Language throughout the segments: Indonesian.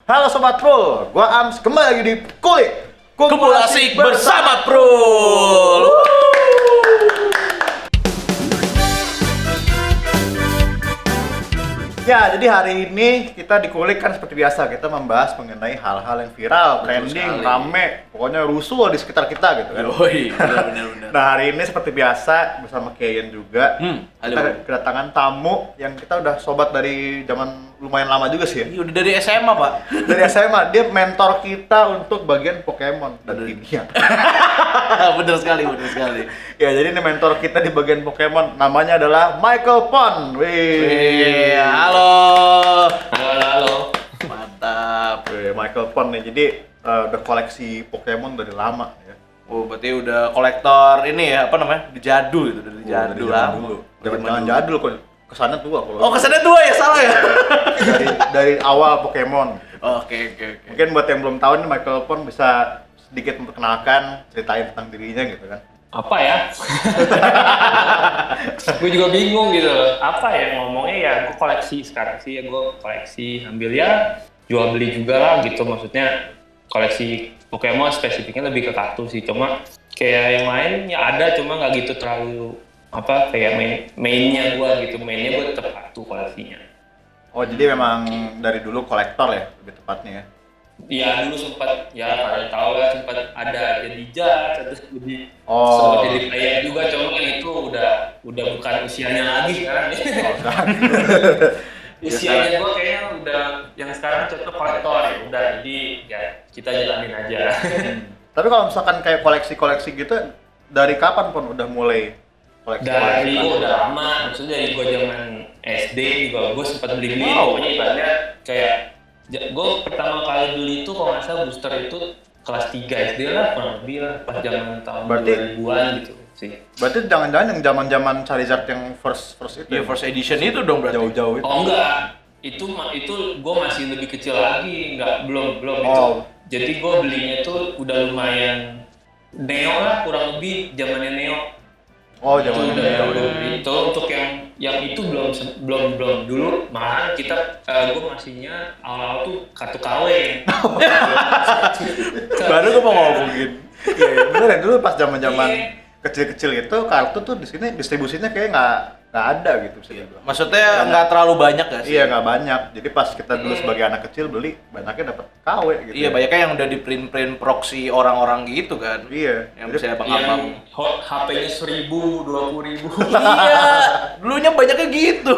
Halo Sobat Pro, gua Ams kembali lagi di Kumpul asik bersama Pro. Ya, jadi hari ini kita dikulik kan seperti biasa, kita membahas mengenai hal-hal yang viral, trending, sekali. rame, pokoknya rusuh di sekitar kita gitu kan. Yoi, benar. Nah, hari ini seperti biasa bersama Kian juga, halo. kita kedatangan tamu yang kita udah sobat dari zaman lumayan lama juga sih ya. Udah dari SMA, Pak. Dari SMA, dia mentor kita untuk bagian Pokemon dan kimia. bener sekali. Ya, jadi ini mentor kita di bagian Pokemon, namanya adalah Michael Pon. Wih, Halo. Halo. Mantap. Wih, Michael Pon nih, jadi udah koleksi Pokemon dari lama ya. Oh, berarti udah kolektor ini ya, apa namanya? Jadul itu, dari jadul zaman lama. dulu. Jangan jadul kok, kesannya tua kalau. Oh, kesannya tua ya, salah ya? dari awal Pokemon. Oke. Mungkin buat yang belum tahu nih, Michael Pon bisa sedikit memperkenalkan, ceritain tentang dirinya gitu kan. Apa ya? Gue juga bingung gitu loh. Apa ya ngomongnya ya, gue koleksi sekarang sih ya, gue koleksi ambil ya jual beli juga lah gitu. Maksudnya koleksi Pokemon spesifiknya lebih ke kartu sih. Cuma kayak yang lain ya ada, cuma nggak gitu terlalu apa kayak mainnya gue gitu. Mainnya gue tetap kartu koleksinya. Oh, jadi memang dari dulu kolektor ya, lebih tepatnya ya. Iya dulu sempat ya kalian tahu lah, sempat ada jadi judge terus jadi Oh. sempat jadi player juga, cuma kan itu udah bukan usianya lagi sekarang. Usianya gua kayaknya udah yang sekarang cocok kolektor ya udah, jadi ya kita jalanin aja. Tapi kalau misalkan kayak koleksi-koleksi gitu, dari kapan Pon udah mulai koleksi? Dari gua udah lama, maksudnya dari gua zaman SD juga gua sempat beli pokoknya ibaratnya kayak gua pertama kali beli itu kalau nggak salah booster itu kelas 3 SD lah kurang lebih lah, pas zaman tahun Berarti 2000-an gitu sih. Berarti jangan-jangan yang zaman-zaman Charizard yang first itu. Iya, first edition itu dong berarti. Jauh-jauh itu. Oh enggak, itu gue masih lebih kecil lagi, belum itu. Oh. Jadi gue belinya tuh udah lumayan Neo lah, kurang lebih zamannya Neo. Oh, Itu zaman udah dulu. itu untuk yang itu belum dulu. Malahan kita gue masihnya awal-awal tuh kartu KW. Baru gua mau ngomongin. Iya, bener ya, dulu pas zaman-zaman Iya. kecil-kecil itu kartu tuh di sini distribusinya kayak nggak ada gitu bisa dibilang. Maksudnya nggak terlalu banyak gak sih? Iya, nggak banyak. Jadi pas kita dulu sebagai anak kecil beli, banyaknya dapat KW gitu. Iya, banyaknya yang udah di print proxy orang-orang gitu kan. Iya. Yang Jadi bisa abang-abang. Yang HP-nya 1.000, 20.000. Iya, dulunya banyaknya gitu.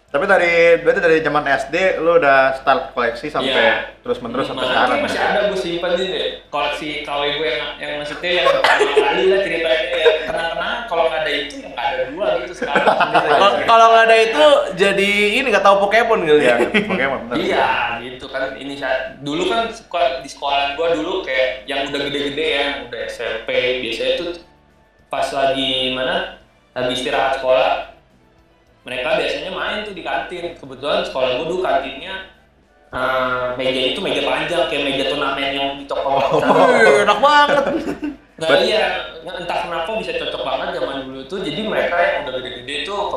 Tapi berarti dari zaman SD lu udah start koleksi sampai Iya. terus-menerus sampai Makanya sekarang. masih ada gue simpan nih deh koleksi KW gue yang maksudnya yang pertama kali lah ceritanya ya, karena kalau nggak ada itu yang nggak ada dua gitu sekarang. Kalau nggak ada itu jadi ini nggak tahu Pokemon kali Iya, ya. Pokemon bener. Iya gitu kan, ini dulu kan di sekolah gue dulu kayak yang udah gede-gede ya, udah SMP biasanya tuh pas lagi habis istirahat sekolah, mereka biasanya main tuh di kantin. Kebetulan sekolah gue dulu kantinnya meja itu meja panjang kayak meja turnamen yang di toko. Enak banget. Nah iya, entah kenapa bisa cocok banget zaman dulu tuh. Jadi mereka yang udah gede-gede tuh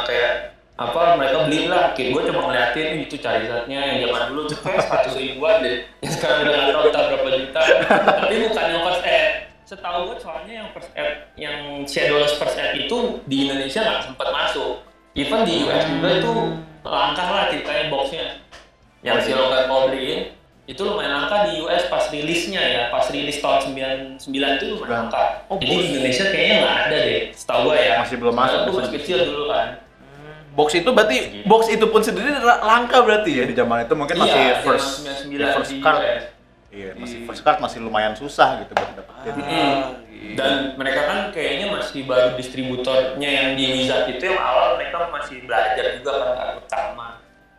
kayak apa mereka beli lah. Kayak gue cuma ngeliatin itu Charizardnya yang zaman dulu tuh kayak 100 ribuan deh. Yang sekarang udah nggak tahu entah berapa juta. Tapi bukan yang first aid. Setahu gue soalnya yang first aid, yang Shadowless first aid itu di Indonesia nggak sempat masuk. Even di US juga itu langka lah ceritanya boxnya. Yang si Logan mau beliin itu lumayan langka di US pas rilisnya ya, pas rilis tahun 99 itu lumayan langka. Jadi di Indonesia kayaknya nggak ada deh, setahu gue ya. Masih belum masuk. Gue masih kecil dulu kan. Box itu berarti box itu pun sendiri langka berarti ya. Di zaman itu mungkin masih Iya, first zaman 99 first di card. US. Iya, masih first card masih lumayan susah gitu buat dapetin. Dan mereka kan kayaknya masih baru distributornya yang di Wizard itu yang awal mereka masih belajar juga kan kartu pertama.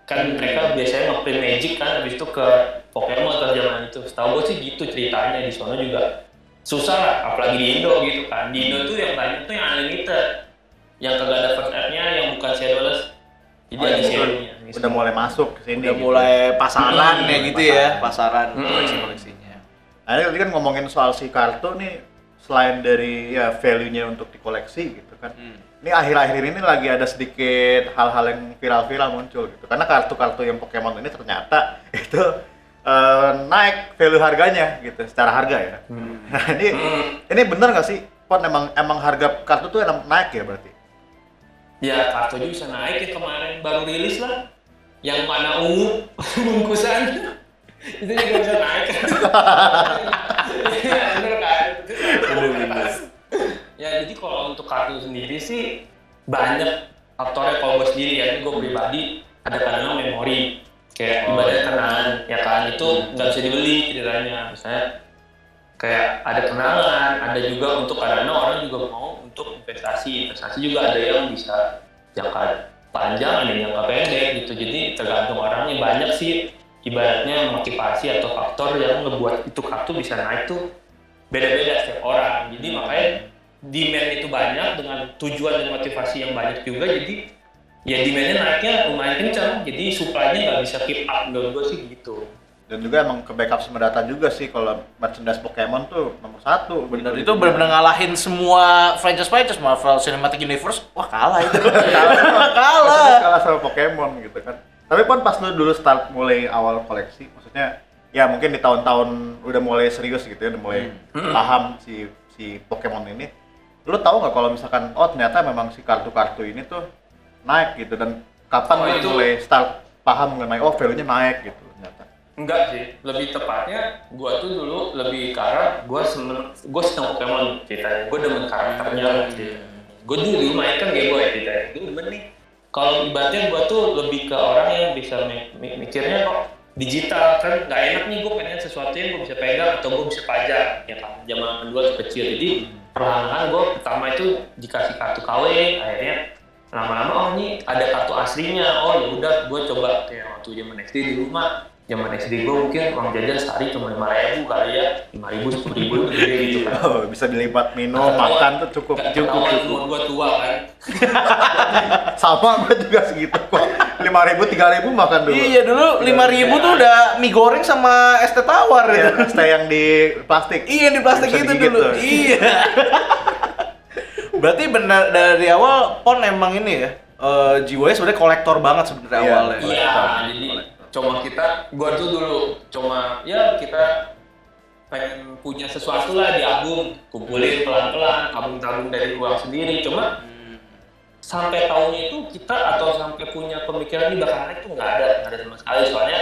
Kan mereka biasanya nge-print Magic kan, habis itu ke Pokemon atau zaman itu. Setahu gue sih gitu ceritanya, di sana juga susah lah, apalagi di Indo gitu kan. Di Indo tuh yang banyak tuh yang unlimited, yang kagak ada first aid-nya, yang bukan shadowless. Jadi ada serinya. Udah mulai masuk ke sini. Udah gitu. mulai pasaran ya gitu ya, Pasaran. pasaran koleksi-koleksinya. Nah, ini tadi kan ngomongin soal si kartu nih, selain dari ya value-nya untuk dikoleksi gitu kan. ini akhir-akhir ini lagi ada sedikit hal-hal yang viral-viral muncul gitu. Karena kartu-kartu yang Pokemon ini ternyata itu naik value harganya gitu, secara harga ya. Nah, ini bener nggak sih, Pon, emang harga kartu tuh emang naik ya berarti? Ya kartunya bisa naik ya, kemarin baru rilis lah. Yang mana ungu bungkusan itu juga bisa naik. Iya bener kan? Bener. Ya jadi kalau untuk kartu sendiri sih banyak faktornya. Kalau gue sendiri ya, gue pribadi ada kadang memori kayak ibaratnya kenangan ya kan, itu nggak bisa dibeli ceritanya. Misalnya kayak ada kenangan, ada juga untuk kadang orang juga mau untuk investasi juga ada yang bisa jangka panjang, ada yang jangka pendek gitu. Jadi tergantung orangnya. Banyak sih ibaratnya motivasi atau faktor yang ngebuat itu kartu bisa naik tuh beda-beda setiap orang. Jadi makanya demand itu banyak dengan tujuan dan motivasi yang banyak juga, jadi ya demand-nya naiknya lumayan kencang, jadi supply-nya nggak bisa keep up. Menurut gue sih gitu. Dan juga emang ke backup sama data juga sih, kalau merchandise Pokemon tuh nomor 1. Bener, itu benar-benar ngalahin semua franchise Marvel Cinematic Universe. Wah, kalah itu. Kalah sama Pokemon gitu kan. Tapi Pon, pas lu dulu start mulai awal koleksi, maksudnya ya mungkin di tahun-tahun udah mulai serius gitu ya, udah mulai paham si Pokemon ini. Lu tahu nggak kalau misalkan ternyata memang si kartu-kartu ini tuh naik gitu, dan kapan lu mulai start paham mengenai value-nya naik gitu ternyata? Enggak sih, lebih tepatnya gue tuh dulu lebih ke arah gue seneng Pokemon ceritanya, gue demen karakternya gitu. Gue dulu main kan Game Boy ceritanya, gue demen nih. Kalau ibaratnya gue tuh lebih ke orang yang bisa mikirnya kok digital kan nggak enak nih, gue pengen sesuatu yang gue bisa pegang atau gue bisa pajang ya kan. Zaman gue tuh kecil, jadi perlahan gue pertama itu dikasih kartu KW, akhirnya lama-lama ini ada kartu aslinya. Ya udah gue coba kayak waktu zaman SD di rumah. Zaman SD gue mungkin uang jajan sehari cuma 5.000 kali ya, 5.000, 10.000 itu gede gitu kan. Bisa dilipat minum, makan tuh cukup. Umur gue tua kan. Sama gue juga segitu kok. 5.000, 3.000 makan dulu. Iya, dulu 5.000 tuh udah mie goreng sama es teh tawar Ya, itu. es teh yang di plastik. Iya, di plastik Bisa itu digigit dulu. tuh. Iya. Berarti benar dari awal Pon emang ini ya, jiwanya sebenarnya kolektor banget sebenarnya Iya, awalnya. Iya, jadi cuma gua tuh dulu cuma ya kita pengen punya sesuatu lah di album, kumpulin pelan-pelan, tabung-tabung dari uang sendiri. Cuma sampai tahunnya itu kita atau sampai punya pemikiran ini bakal naik tuh nggak ada sama sekali. Soalnya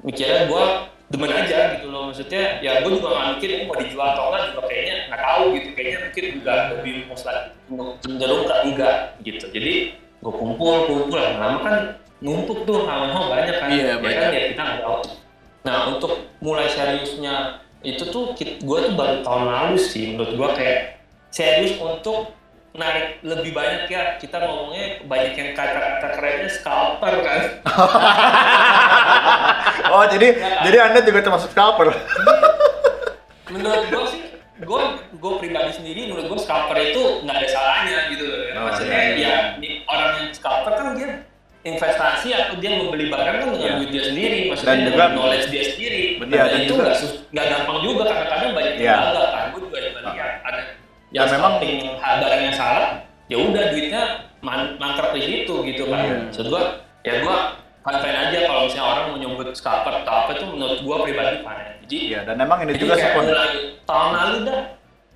mikirnya gua demen aja gitu loh, maksudnya ya gua juga nggak mikir ini mau dijual atau enggak juga, kayaknya nggak tahu gitu, kayaknya mungkin juga lebih cenderung ke enggak gitu. Jadi gua kumpul lama-lama kan numpuk tuh, lama-lama banyak kan. Iya, banyak. Kan ya kita nggak tahu. Nah untuk mulai seriusnya itu tuh gue tuh baru tahun lalu sih, menurut gue kayak serius untuk narik lebih banyak ya. Kita ngomongnya banyak yang kata-kata kerennya scalper kan. Jadi Anda juga termasuk scalper. Menurut gue sih, gue pribadi sendiri, menurut gue scalper itu nggak ada salahnya gitu loh. Maksudnya ya orang yang scalper kan dia investasi atau dia membeli barang kan dengan duit dia sendiri, maksudnya dengan knowledge dia sendiri. Dan itu nggak gampang juga, kadang-kadang banyak yang gagal kan. Gue juga lihat ada yang memang barangnya salah, ya udah duitnya mangkrak di situ gitu kan. Maksud gue ya gue fine aja kalau misalnya orang mau nyebut scalper atau apa, itu menurut gue pribadi fine. Jadi dan memang ini juga mulai tahun lalu dah,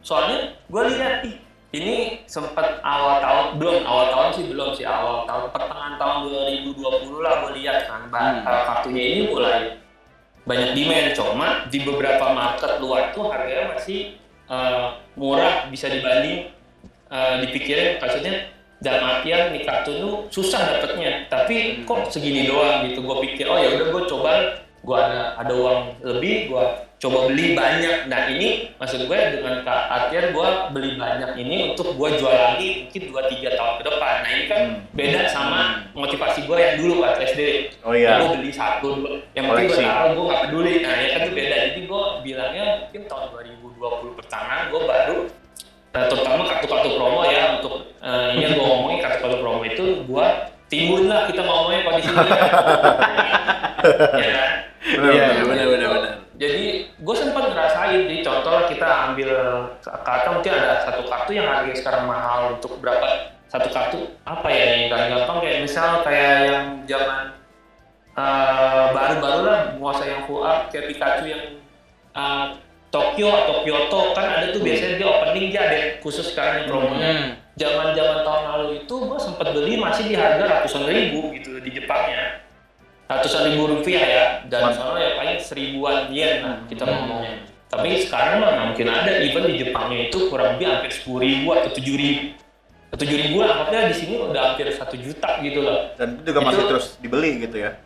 soalnya gue lihat ini sempat awal tahun pertengahan tahun 2020 lah gue lihat kan, kartunya ini mulai banyak demand. Cuma di beberapa market luar tuh harganya masih murah, bisa dibanding dipikirin, maksudnya dalam artian nih kartu tuh susah dapetnya, tapi kok segini doang gitu. Gue pikir ya udah gue coba, gue ada uang lebih, gue coba beli banyak. Nah ini maksud gue dengan artian gue beli banyak ini untuk gue jual lagi mungkin 2-3 tahun ke depan. Nah ini kan beda sama motivasi gue yang dulu waktu SD. Gue beli satu, yang penting gue taruh, gue gak peduli. Nah ya kan itu beda. Jadi gue bilangnya mungkin tahun 2020 pertengahan gue baru, terutama kartu-kartu promo ya, untuk ini gue ngomongin kartu-kartu promo itu gue timbun lah, kita ngomongnya kondisinya. Ya kan? Iya, benar. Jadi gue sempat ngerasain, jadi contoh kita ambil kata mungkin ada satu kartu yang harganya sekarang mahal untuk berapa satu kartu apa ya yang gampang kayak misal kayak yang zaman baru-baru lah menguasai yang full art kayak Pikachu yang Tokyo atau Kyoto kan ada tuh biasanya dia opening dia ada khusus sekarang yang promonya. Zaman tahun lalu itu gua sempat beli masih di harga ratusan ribu gitu di Jepangnya. Ratusan ribu rupiah ya, dan soalnya ya paling 1000-an yen lah kita ngomongnya. Tapi sekarang mah mungkin ada, even di Jepangnya itu kurang lebih hampir 10.000 atau 7.000. 7.000 lah, makanya di sini udah hampir 1 juta gitu loh. Dan itu juga masih terus dibeli gitu ya?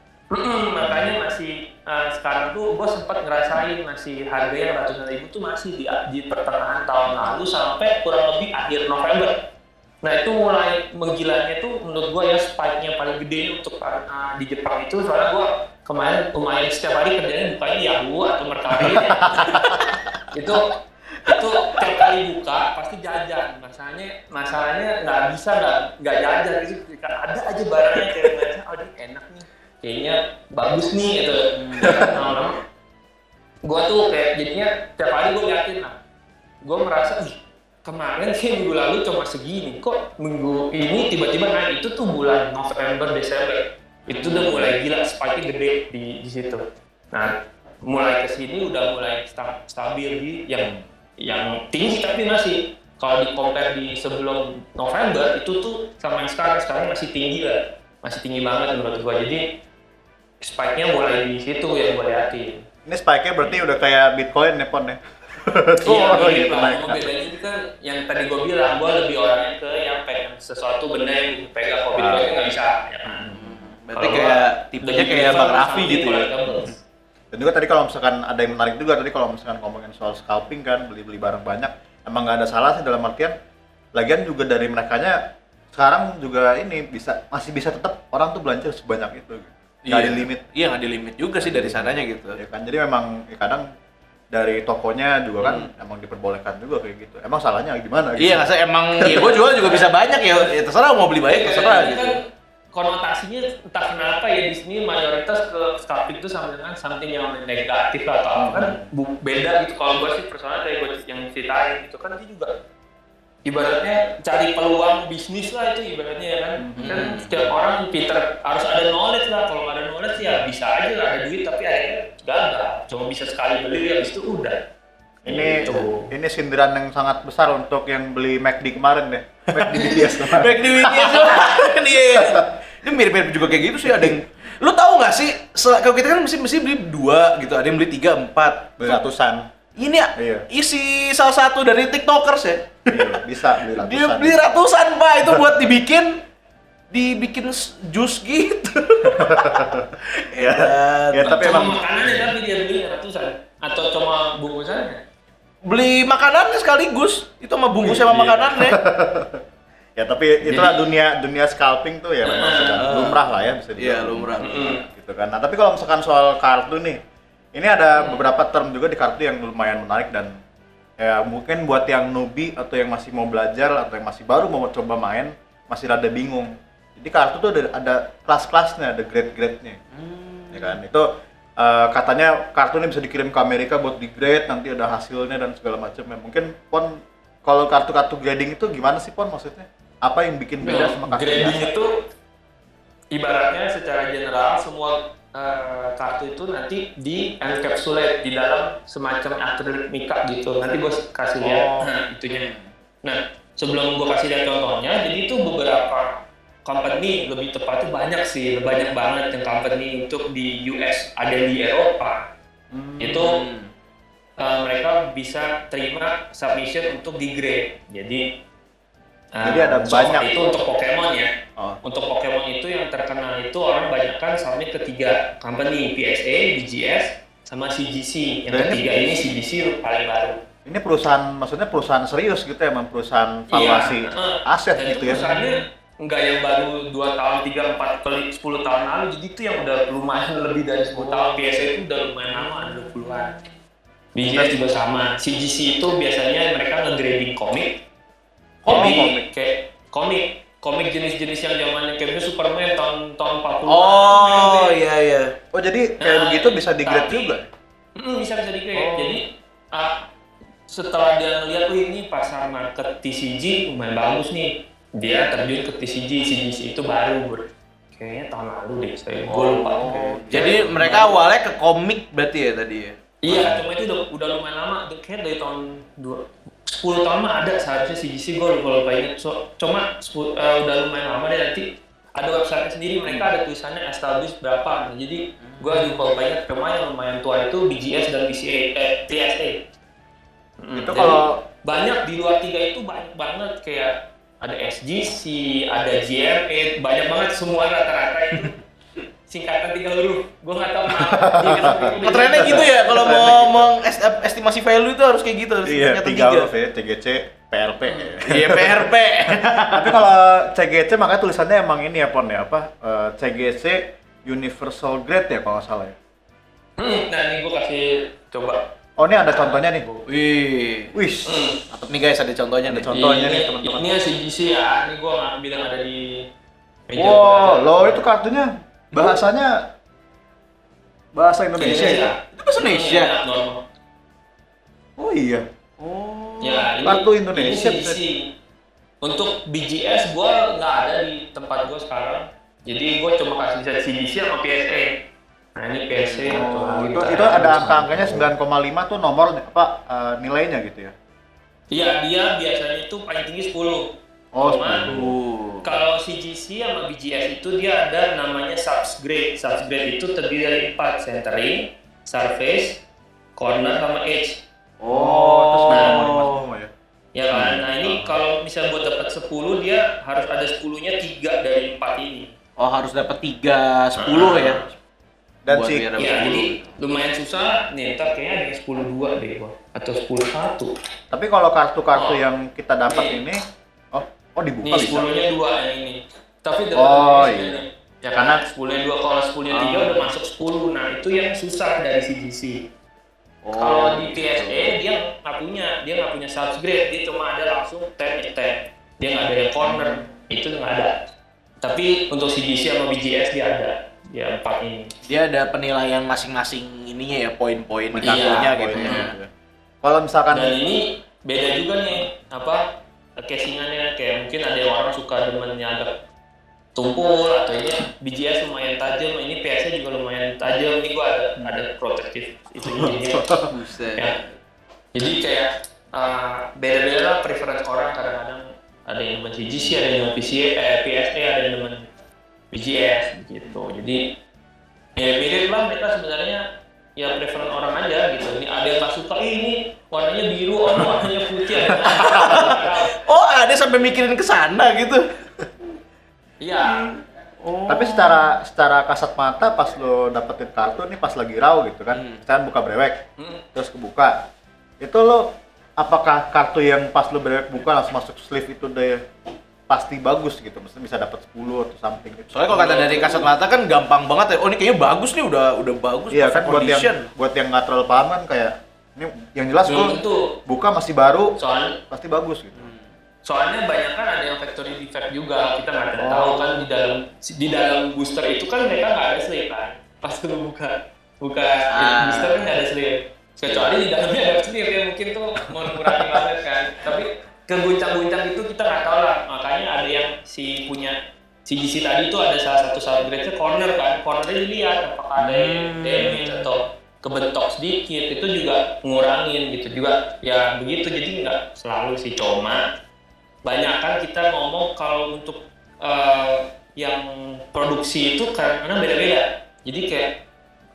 Makanya masih sekarang tuh gue sempat ngerasain masih harganya ratusan ribu tuh masih di pertengahan tahun lalu sampai kurang lebih akhir November. Nah itu mulai menggilanya tuh menurut gue ya spike-nya paling gede untuk di Jepang itu soalnya gue kemarin lumayan setiap hari kerjanya bukanya Yahoo atau Mercari itu tiap kali buka pasti jajan. Masalahnya nggak jajan gitu, ada aja barangnya kayak biasa, oh ini enak nih, kayaknya bagus nih gitu. Gue tuh kayak jadinya tiap hari gue liatin lah, gue merasa kemarin sih minggu lalu cuma segini, kok minggu ini tiba-tiba naik. Itu tuh bulan November, Desember itu udah mulai gila, spike-nya gede di situ. Nah mulai kesini udah mulai stabil di yang tinggi, tapi masih kalau di compare di sebelum November itu tuh sama yang sekarang masih tinggi lah, masih tinggi banget menurut gua. Jadi spike-nya mulai di situ yang gua liatin. Ini spike-nya berarti udah kayak Bitcoin ya Pon ya? Iya, bedanya kan yang tadi gue bilang, gue lebih orangnya ke yang pengen sesuatu benda yang dipegang, kalau Bitcoin nggak bisa. Ya kan? Berarti kayak tipenya kayak Bang Raffi gitu ya. Dan juga tadi kalau misalkan ada yang menarik juga, tadi kalau misalkan ngomongin soal scalping kan, beli barang banyak, emang nggak ada salah sih dalam artian, lagian juga dari merekanya sekarang juga ini masih bisa tetap orang tuh belanja sebanyak itu. Nggak ada limit. Iya, nggak ada limit juga sih dari sananya gitu. Ya kan, jadi memang kadang dari tokonya juga kan emang diperbolehkan juga kayak gitu. Emang salahnya gimana gitu? Iya, nggak sih, emang ya gue juga bisa banyak ya terserah mau beli banyak terserah gitu. Kan konotasinya entah kenapa ya di sini mayoritas ke scalping itu sama dengan something yang negatif atau apa kan beda gitu. Kalau gue sih personal dari gue yang ceritain itu kan dia juga ibaratnya cari peluang bisnis lah itu ibaratnya ya kan. Kan setiap orang pinter harus ada knowledge lah. Kalau nggak ada knowledge ya bisa aja lah ada duit tapi akhirnya gagal. Cuma bisa sekali beli habis itu udah. Ini sindiran yang sangat besar untuk yang beli McD kemarin deh. McD BTS kemarin. McD BTS ini mirip-mirip juga kayak gitu sih. Ada yang lu tahu nggak sih? Kalau kita kan mesti beli 2 gitu, ada yang beli 3, 4, beli ratusan. Ini isi salah satu dari TikTokers ya. Iya, bisa beli ratusan. Dia beli ratusan Pak, itu buat dibikin jus gitu. Ya tapi cuma emang makanannya tapi dia beli ratusan atau cuma bungkusannya? Beli makanannya sekaligus, itu sama bungkus sama makanannya. Ya tapi itulah dunia scalping tuh ya memang sudah lumrah lah ya bisa dibilang. Iya, lumrah. Gitu kan. Nah, tapi kalau misalkan soal kartu nih, ini ada beberapa term juga di kartu yang lumayan menarik dan ya mungkin buat yang newbie atau yang masih mau belajar atau yang masih baru mau coba main masih rada bingung. Jadi kartu tuh ada kelas-kelasnya, ada grade-grade-nya. Ya kan? Itu katanya kartu ini bisa dikirim ke Amerika buat di-grade, nanti ada hasilnya dan segala macam. Ya, mungkin Pon kalau kartu-kartu grading itu gimana sih Pon maksudnya? Apa yang bikin beda sama kartu grading biasa? itu ibaratnya secara general semua kartu itu nanti di encapsulate di dalam semacam akrilik mika gitu. Nanti gue kasih lihat itunya. Nah, sebelum gue kasih lihat contohnya, jadi itu beberapa company, lebih tepatnya banyak banget yang company untuk di US, ada di Eropa. Itu mereka bisa terima submission untuk di grade. Jadi ada banyak itu untuk Pokemon ya. Untuk Pokemon itu yang terkenal itu orang banyakkan submit ketiga company, PSA, BGS, sama CGC. Yang ketiga ini CGC paling baru. Ini maksudnya perusahaan serius gitu ya, memang perusahaan valuasi aset dan gitu itu ya. Perusahaannya nggak yang baru 2 tahun, 3, 4 kali 10 tahun lalu, jadi itu yang udah lumayan lebih dari 10 tahun. PSA itu udah lumayan lama, ada 20-an. BGS juga sama. CGC itu biasanya mereka nge-grading komik. Komik jenis-jenis yang zamannya kayak Superman tahun 40-an. Oh iya. Oh jadi kayak begitu bisa di-grade juga? Bisa di-grade. Jadi setelah dia ngeliat, ini pasar market TCG lumayan bagus nih. dia terjun ke TCG itu baru kayaknya tahun lalu deh, gue lupa. Jadi mereka awalnya ke komik berarti ya tadi ya? Iya, cuma itu udah lumayan lama, kayak dari tahun 10 tahun mah ada seharusnya CGC, gue lupa ingat. Cuma udah lumayan lama deh, nanti ada website sendiri, mereka ada tulisannya established berapa. Nah, jadi gue juga lupa ingat, cuma yang lumayan tua itu BGS dan PSA. Itu kalau banyak di luar tiga itu banyak banget, kayak ada SGC, ada GMA, banyak banget, semua rata-rata itu singkatan 3 huruf. Gue nggak tahu kenapa. Trennya gitu ya, kalau mau estimasi value itu harus kayak gitu, harus iya, singkatan 3 huruf ya, CGC, PRP. Iya, PRP. Tapi kalau CGC makanya tulisannya emang ini ya Pon ya, CGC Universal Grade ya kalau nggak salah ya. Nah ini gue kasih coba. Oh ini ada contohnya nih. Wih. Wish. Apa nih guys, ada contohnya nih. Contohnya nih teman-teman. Ini CGC ya, ini gue nggak bilang ada di meja. Wow, lo itu kartunya bahasanya bahasa Indonesia ya? Itu bahasa Indonesia. Normal. Oh iya. Oh. Ya, ini kartu Indonesia. Ini CGC. Untuk BGS gue nggak ada di tempat gue sekarang. Jadi gue cuma kasih CGC sama PSA. Nah ini PSA itu ada angka-angkanya 9,5 tuh nomor nilainya gitu ya? Iya, dia biasanya itu paling tinggi 10. Oh, Cuma, 10. kalau CGC sama BGS itu dia ada namanya subgrade. Subgrade itu terdiri dari 4, centering, surface, corner, sama edge. Oh, terus nomor semua ya? Ya kan, nah ini kalau misalnya buat dapat 10 dia harus ada 10-nya 3 dari 4 ini. Oh, harus dapat 3, 10 ya? Dan Buat si biar Ya, jadi lumayan susah nih, ntar kayaknya ada yang 10-2 deh gua, atau 10-1. tapi kalau kartu-kartu yang kita dapat ini dibuka Nih, bisa. 10-nya 2 yang ini. Tapi dapat Oh, bonusnya iya. nih. Ya karena 10-nya 2, kalau 10-nya 3 udah masuk 10. Nah, itu yang susah dari CGC. Kalau di PSA dia nggak punya subgrade, dia cuma ada langsung 10 dia nggak ada yang corner, itu nggak ada. Tapi untuk CGC sama BGS dia ada, ya 4 ini. Dia ada penilaian masing-masing ininya ya, poin-poin di Iya, kartunya gitu poinnya. ya. Kalau misalkan Dan ini beda juga nih, casingannya, kayak mungkin ada yang orang suka demennya agak tumpul, atau ini BGS lumayan tajam, ini PSA juga lumayan tajam. Ini gua ada protektif itu jadinya. Buset. Ya. Jadi kayak beda-beda lah preference orang, kadang-kadang ada yang demen CGC, ada yang demen PSA, ada yang demen BGS gitu. Jadi ya mirip lah mereka sebenarnya, ya preference orang aja gitu. Ini ada yang nggak suka, ini warnanya biru, warnanya putih. Oh, ada sampai mikirin ke sana gitu. Iya. Oh. tapi secara kasat mata pas lo dapetin kartu nih pas lagi raw gitu kan, misalkan buka brewek, terus kebuka, itu lo apakah kartu yang pas lo brewek buka langsung masuk sleeve itu udah pasti bagus gitu, maksudnya bisa dapat 10 atau something gitu. Soalnya kalau kata dari kasat mata kan gampang banget ya. Oh, ini kayaknya bagus nih, udah bagus. Iya kan, perfect buat yang nggak terlalu paham kan kayak ini yang jelas Belum gue tentu. buka masih baru, Soalnya pasti bagus gitu. Soalnya banyak kan ada yang factory defect juga, kita nggak tahu kan di dalam booster itu kan mereka nggak ada sleeve kan, pas lu buka booster kan nggak ada sleeve, kecuali di dalamnya ada sleeve ya, mungkin tuh mau mengurangi banget kan, tapi keguncang-guncang itu kita nggak tahu lah. Makanya ada yang punya CGC tadi tuh ada salah satu subgrade-nya corner kan, cornernya dilihat apakah ada yang damage atau kebentok sedikit, itu juga ngurangin gitu juga ya begitu. Jadi nggak selalu sih, cuma banyak kan kita ngomong kalau untuk yang produksi itu karena beda-beda. Jadi kayak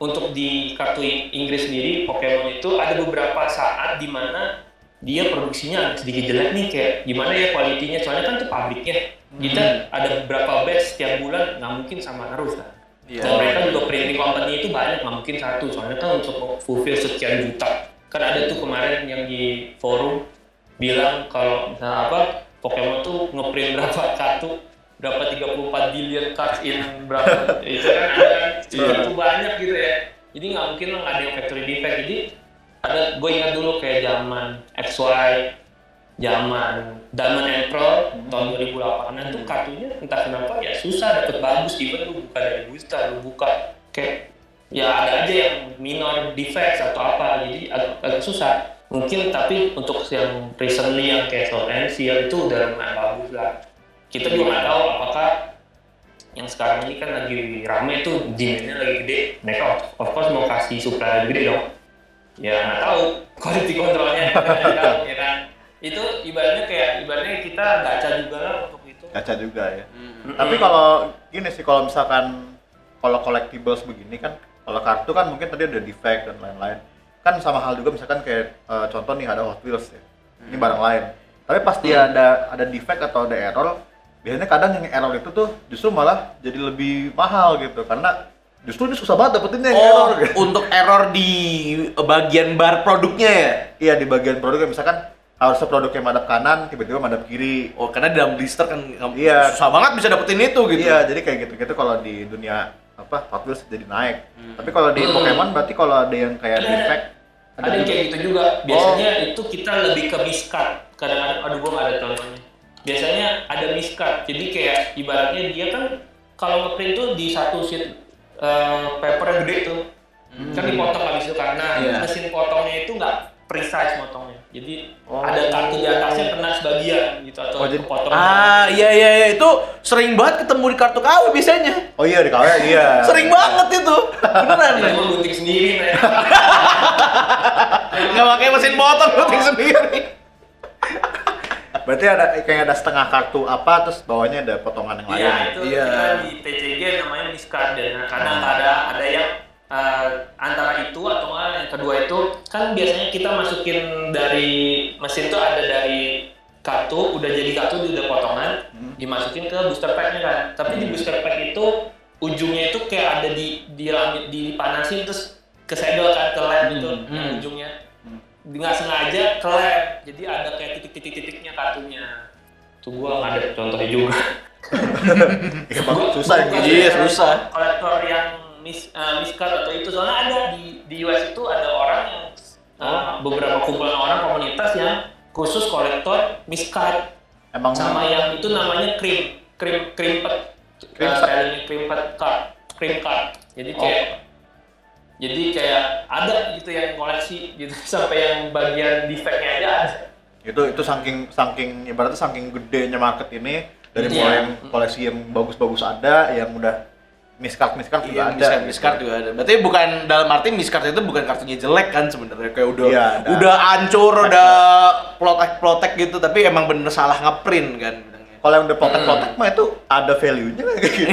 untuk di kartu Inggris sendiri Pokemon itu ada beberapa saat di mana dia produksinya agak sedikit jelek nih, kayak gimana ya kualitinya, soalnya kan itu pabriknya. Kita ada beberapa batch setiap bulan, nggak mungkin sama terus kan. Iya. Dan mereka juga printing company itu banyak, nggak mungkin satu, soalnya kan untuk fulfill sekian juta. Kan ada tuh kemarin yang di forum bilang kalau misalnya Pokemon tuh ngeprint berapa kartu, berapa 34 billion cards in berapa, itu kan ada itu banyak gitu ya. Jadi nggak mungkin lah nggak ada yang factory defect. Jadi gue ingat dulu kayak zaman XY, zaman Diamond and Pearl tahun 2008 tuh kartunya entah kenapa ya susah dapet bagus, even lu buka dari booster, lu buka kayak ya ada aja yang minor defects atau apa, jadi agak susah. Mungkin tapi untuk yang recently yang kayak Sword and Shield itu udah lumayan bagus lah. kita juga nggak tahu apakah yang sekarang ini kan lagi rame tuh demand-nya lagi gede, mereka of course mau kasih supply lebih gede dong. Ya nggak tahu quality controlnya nggak tahu ya kan. Itu ibaratnya kita gacha juga lah untuk itu. Gacha juga ya. Tapi kalau gini sih, kalau misalkan kalau collectibles begini kan, kalau kartu kan mungkin tadi ada defect dan lain-lain. Kan sama hal juga misalkan kayak contoh nih ada Hot Wheels ya. Ini barang lain. Tapi pasti ada defect atau ada error. Biasanya kadang yang error itu tuh justru malah jadi lebih mahal gitu, karena justru ini susah banget dapetinnya yang error gitu. Untuk error di bagian bar produknya ya? Iya, di bagian produknya misalkan harusnya produknya madep kanan, tiba-tiba madep kiri. Oh, karena di dalam blister kan Iya. susah banget bisa dapetin itu gitu. Iya, jadi kayak gitu-gitu kalau di dunia Hot Wheels jadi naik. Tapi kalau di Pokemon berarti kalau ada yang kayak defect, ada yang kayak gitu juga. Biasanya itu kita lebih ke miscut. Kadang-kadang, aduh gua nggak ada contohnya. Biasanya ada miscut. Jadi kayak ibaratnya dia kan kalau ngeprint tuh di satu sheet paper yang gede tuh, kan dipotong habis itu karena mesin potongnya itu nggak precise motongnya. Jadi ada kartu di atasnya kena sebagian gitu atau kepotong. Iya itu sering banget ketemu di kartu KW biasanya. oh iya di KW iya. Sering banget itu. Beneran. Saya mau gunting sendiri, men. Nggak pakai mesin potong, gunting sendiri. Berarti ada kayak ada setengah kartu apa, terus bawahnya ada potongan yang lain. Iya, itu Iya. kita di TCG namanya miscut. Dan kadang-kadang ada yang antara itu atau enggak yang kedua itu kan biasanya kita masukin dari mesin tuh ada dari kartu, udah jadi kartu udah potongan, dimasukin ke booster pack-nya kan. Tapi di booster pack itu ujungnya itu kayak ada dipanasin terus kesedot kan ke lem itu yang ujungnya. Nggak sengaja ke lem, jadi ada kayak titik-titik-titiknya kartunya. Tuh gua nggak ada contohnya juga. Ya, susah yang Iya, susah. Kolektor yang miscut atau itu, soalnya ada di US itu ada orang yang beberapa kumpulan orang komunitas yang khusus kolektor miscut. Emang Sama yang itu namanya crimped card. Jadi kayak ada gitu yang koleksi gitu sampai yang bagian defect-nya aja ada. itu saking ibaratnya saking gedenya market ini, dari mulai yang koleksi yang bagus-bagus ada, yang udah miscard juga ada. Miscard juga ada. Berarti bukan dalam arti miscard itu bukan kartunya jelek kan sebenarnya, kayak Iya, udah hancur, udah plotek gitu, tapi emang bener salah ngeprint kan. Kalau yang udah plotek mah itu ada value-nya kayak gitu.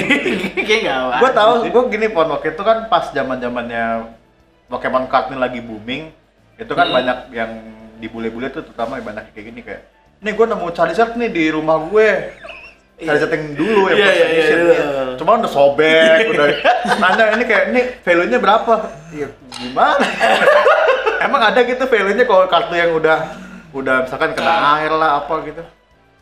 Kayak nggak ada. Gue tahu, gue gini Pon, waktu itu kan pas zamannya Pokemon card ini lagi booming, itu kan banyak yang di bule-bule tuh terutama banyak kayak gini kayak, nih gue nemu Charizard nih di rumah gue. Charizard yang dulu ya, first edition. Cuma udah sobek, udah nanya ini kayak, ini value-nya berapa? Ya gimana? Emang ada gitu value-nya kalau kartu yang udah misalkan kena air lah apa gitu?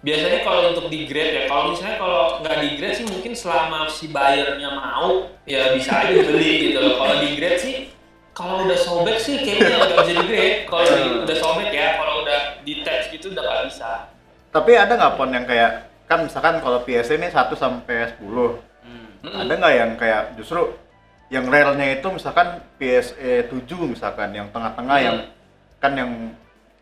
Biasanya kalau untuk di grade ya, kalau misalnya kalau nggak di grade sih mungkin selama si buyernya mau ya bisa aja dibeli gitu loh. Kalau di grade sih, kalau udah sobek sih kayaknya nggak bisa di grade. Kalau udah sobek ya, kalau udah di text gitu udah nggak bisa. Tapi ada nggak Pon yang kayak, kan misalkan kalau PSA ini 1 sampai 10, ada nggak yang kayak justru yang rare-nya itu misalkan PSA 7 misalkan, yang tengah-tengah yang kan yang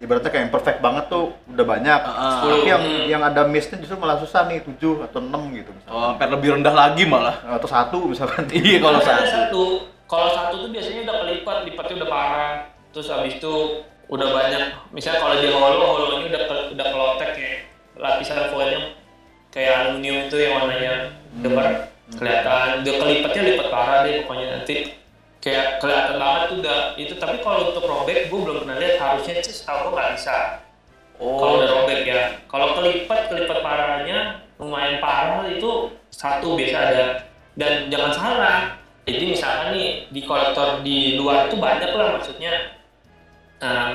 ibaratnya kayak yang perfect banget tuh udah banyak, tapi yang ada miss-nya justru malah susah nih, 7 atau 6 gitu misalkan. Oh, sampai lebih rendah lagi malah. Atau 1 misalkan. Iya, kalau Kalau satu tuh biasanya udah lipatnya udah parah. Terus habis itu udah banyak. Misalnya kalau dia holo-nya udah kelotek kayak lapisan foilnya kayak aluminium itu yang warnanya udah kelihatan. Udah lipat parah deh pokoknya, nanti kayak kelihatan banget tuh udah itu. Tapi kalau untuk robek gue belum pernah lihat, harusnya sih setahu gue nggak bisa. Kalau udah robek ya. Kalau kelipat parahnya lumayan parah itu 1 biasa ada. Dan jangan salah, jadi misalkan nih di kolektor di luar itu banyak lah, maksudnya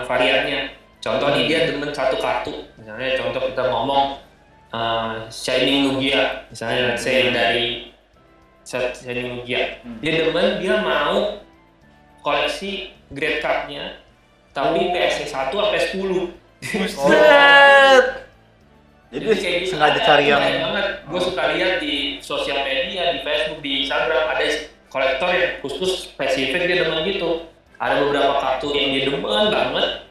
variannya. Contoh nih dia demen satu kartu, misalnya contoh kita ngomong Shining Lugia, misalnya saya dari Shining Lugia, dia demen, dia mau koleksi grade cardnya, tapi PSA 1 sampai 10. Jadi sengaja cari yang gue suka lihat di sosial media, di Facebook, di Instagram ada kolektor yang khusus spesifik dia demen gitu. Ada beberapa kartu yang dia demen banget,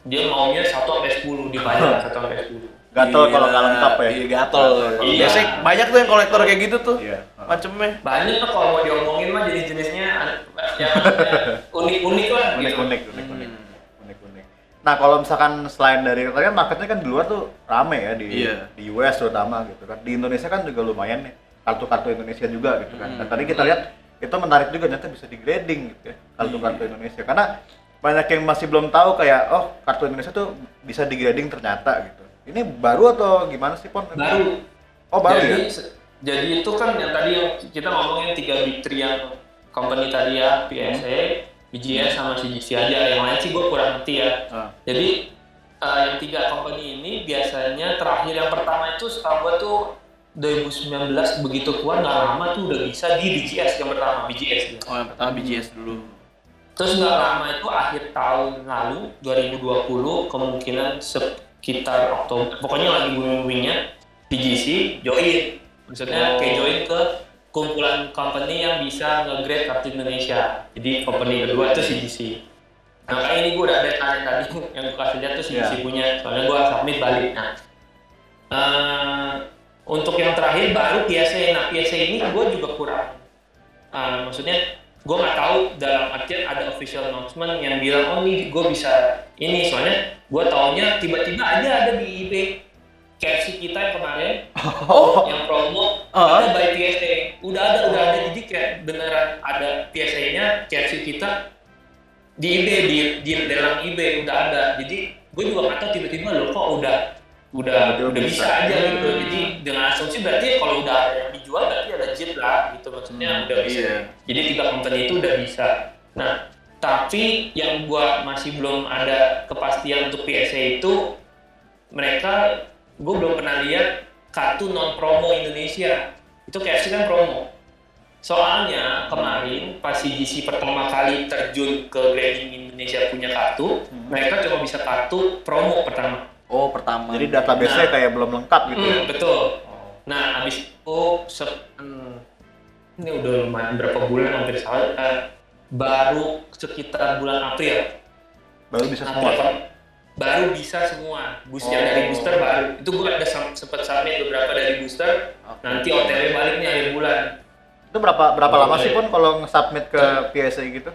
dia maunya 1 sampai 10 dibayar 1 sampai 10. Gatel kalau nggak lengkap ya. Iya, gatel. Iya. Biasanya banyak tuh yang kolektor kayak gitu tuh. Iya. Macemnya. Banyak lah kalau mau diomongin mah jenis-jenisnya yang unik-unik lah gitu. Unik. Nah kalau misalkan selain dari tadi kan marketnya kan di luar tuh rame ya di US terutama gitu kan. Di Indonesia kan juga lumayan nih kartu-kartu Indonesia juga gitu kan. Dan tadi kita lihat itu menarik juga ternyata bisa di grading gitu ya kartu-kartu Indonesia karena banyak yang masih belum tahu kayak oh kartu Indonesia tuh bisa di grading ternyata gitu. Ini baru atau gimana sih Pon? Baru. Oh baru jadi, ya? Jadi itu kan yang tadi yang kita ngomongin 3 big three yang company tadi ya, PSA, BGS sama CGC aja. Yang lain sih gue kurang ngerti ya. Jadi yang 3 company ini biasanya terakhir yang pertama itu setahu gue tuh 2019 begitu keluar nggak lama tuh udah bisa di BGS yang pertama BGS ya. Oh yang pertama BGS dulu. Terus nggak lama itu akhir tahun lalu 2020 kemungkinan sekitar Oktober pokoknya lagi booming-boomingnya BGC join. Maksudnya kayak join ke kumpulan company yang bisa nge-grade kartu Indonesia. Jadi company kedua itu CGC. Nah kayak ini gue udah ada tanya tadi yang gue kasih lihat tuh CGC punya. Soalnya gue submit balik. Nah untuk yang terakhir baru PSA. Nah PSA ini gue juga kurang. Maksudnya gue nggak tahu dalam artian ada official announcement yang bilang oh nih gue bisa ini. Soalnya gue taunya tiba-tiba aja ada di eBay. KFC kita yang kemarin, yang promo, ada by PSA, udah ada, jadi kayak beneran ada PSA-nya KFC kita di eBay, di lelang eBay udah ada, jadi gue juga nggak tahu tiba-tiba loh kok udah bisa aja gitu, jadi dengan asumsi berarti kalau udah ada yang dijual berarti ada legit lah gitu maksudnya udah bisa, jadi 3 company itu udah bisa. Nah tapi yang gue masih belum ada kepastian untuk PSA itu mereka gue belum pernah lihat kartu non promo Indonesia. Itu KFC kan promo. Soalnya kemarin pas CGC pertama kali terjun ke grading Indonesia punya kartu, mereka cuma bisa kartu promo pertama. Oh pertama. Jadi database-nya kayak belum lengkap gitu ya. Betul. Nah abis itu ini udah lumayan berapa bulan hampir baru sekitar bulan April. Baru bisa semua. Baru bisa semua yang dari booster baru itu gue ada sempat submit beberapa dari booster nanti OTW balik nih akhir bulan. Itu berapa lama sih Pon kalau nge-submit ke PSA gitu?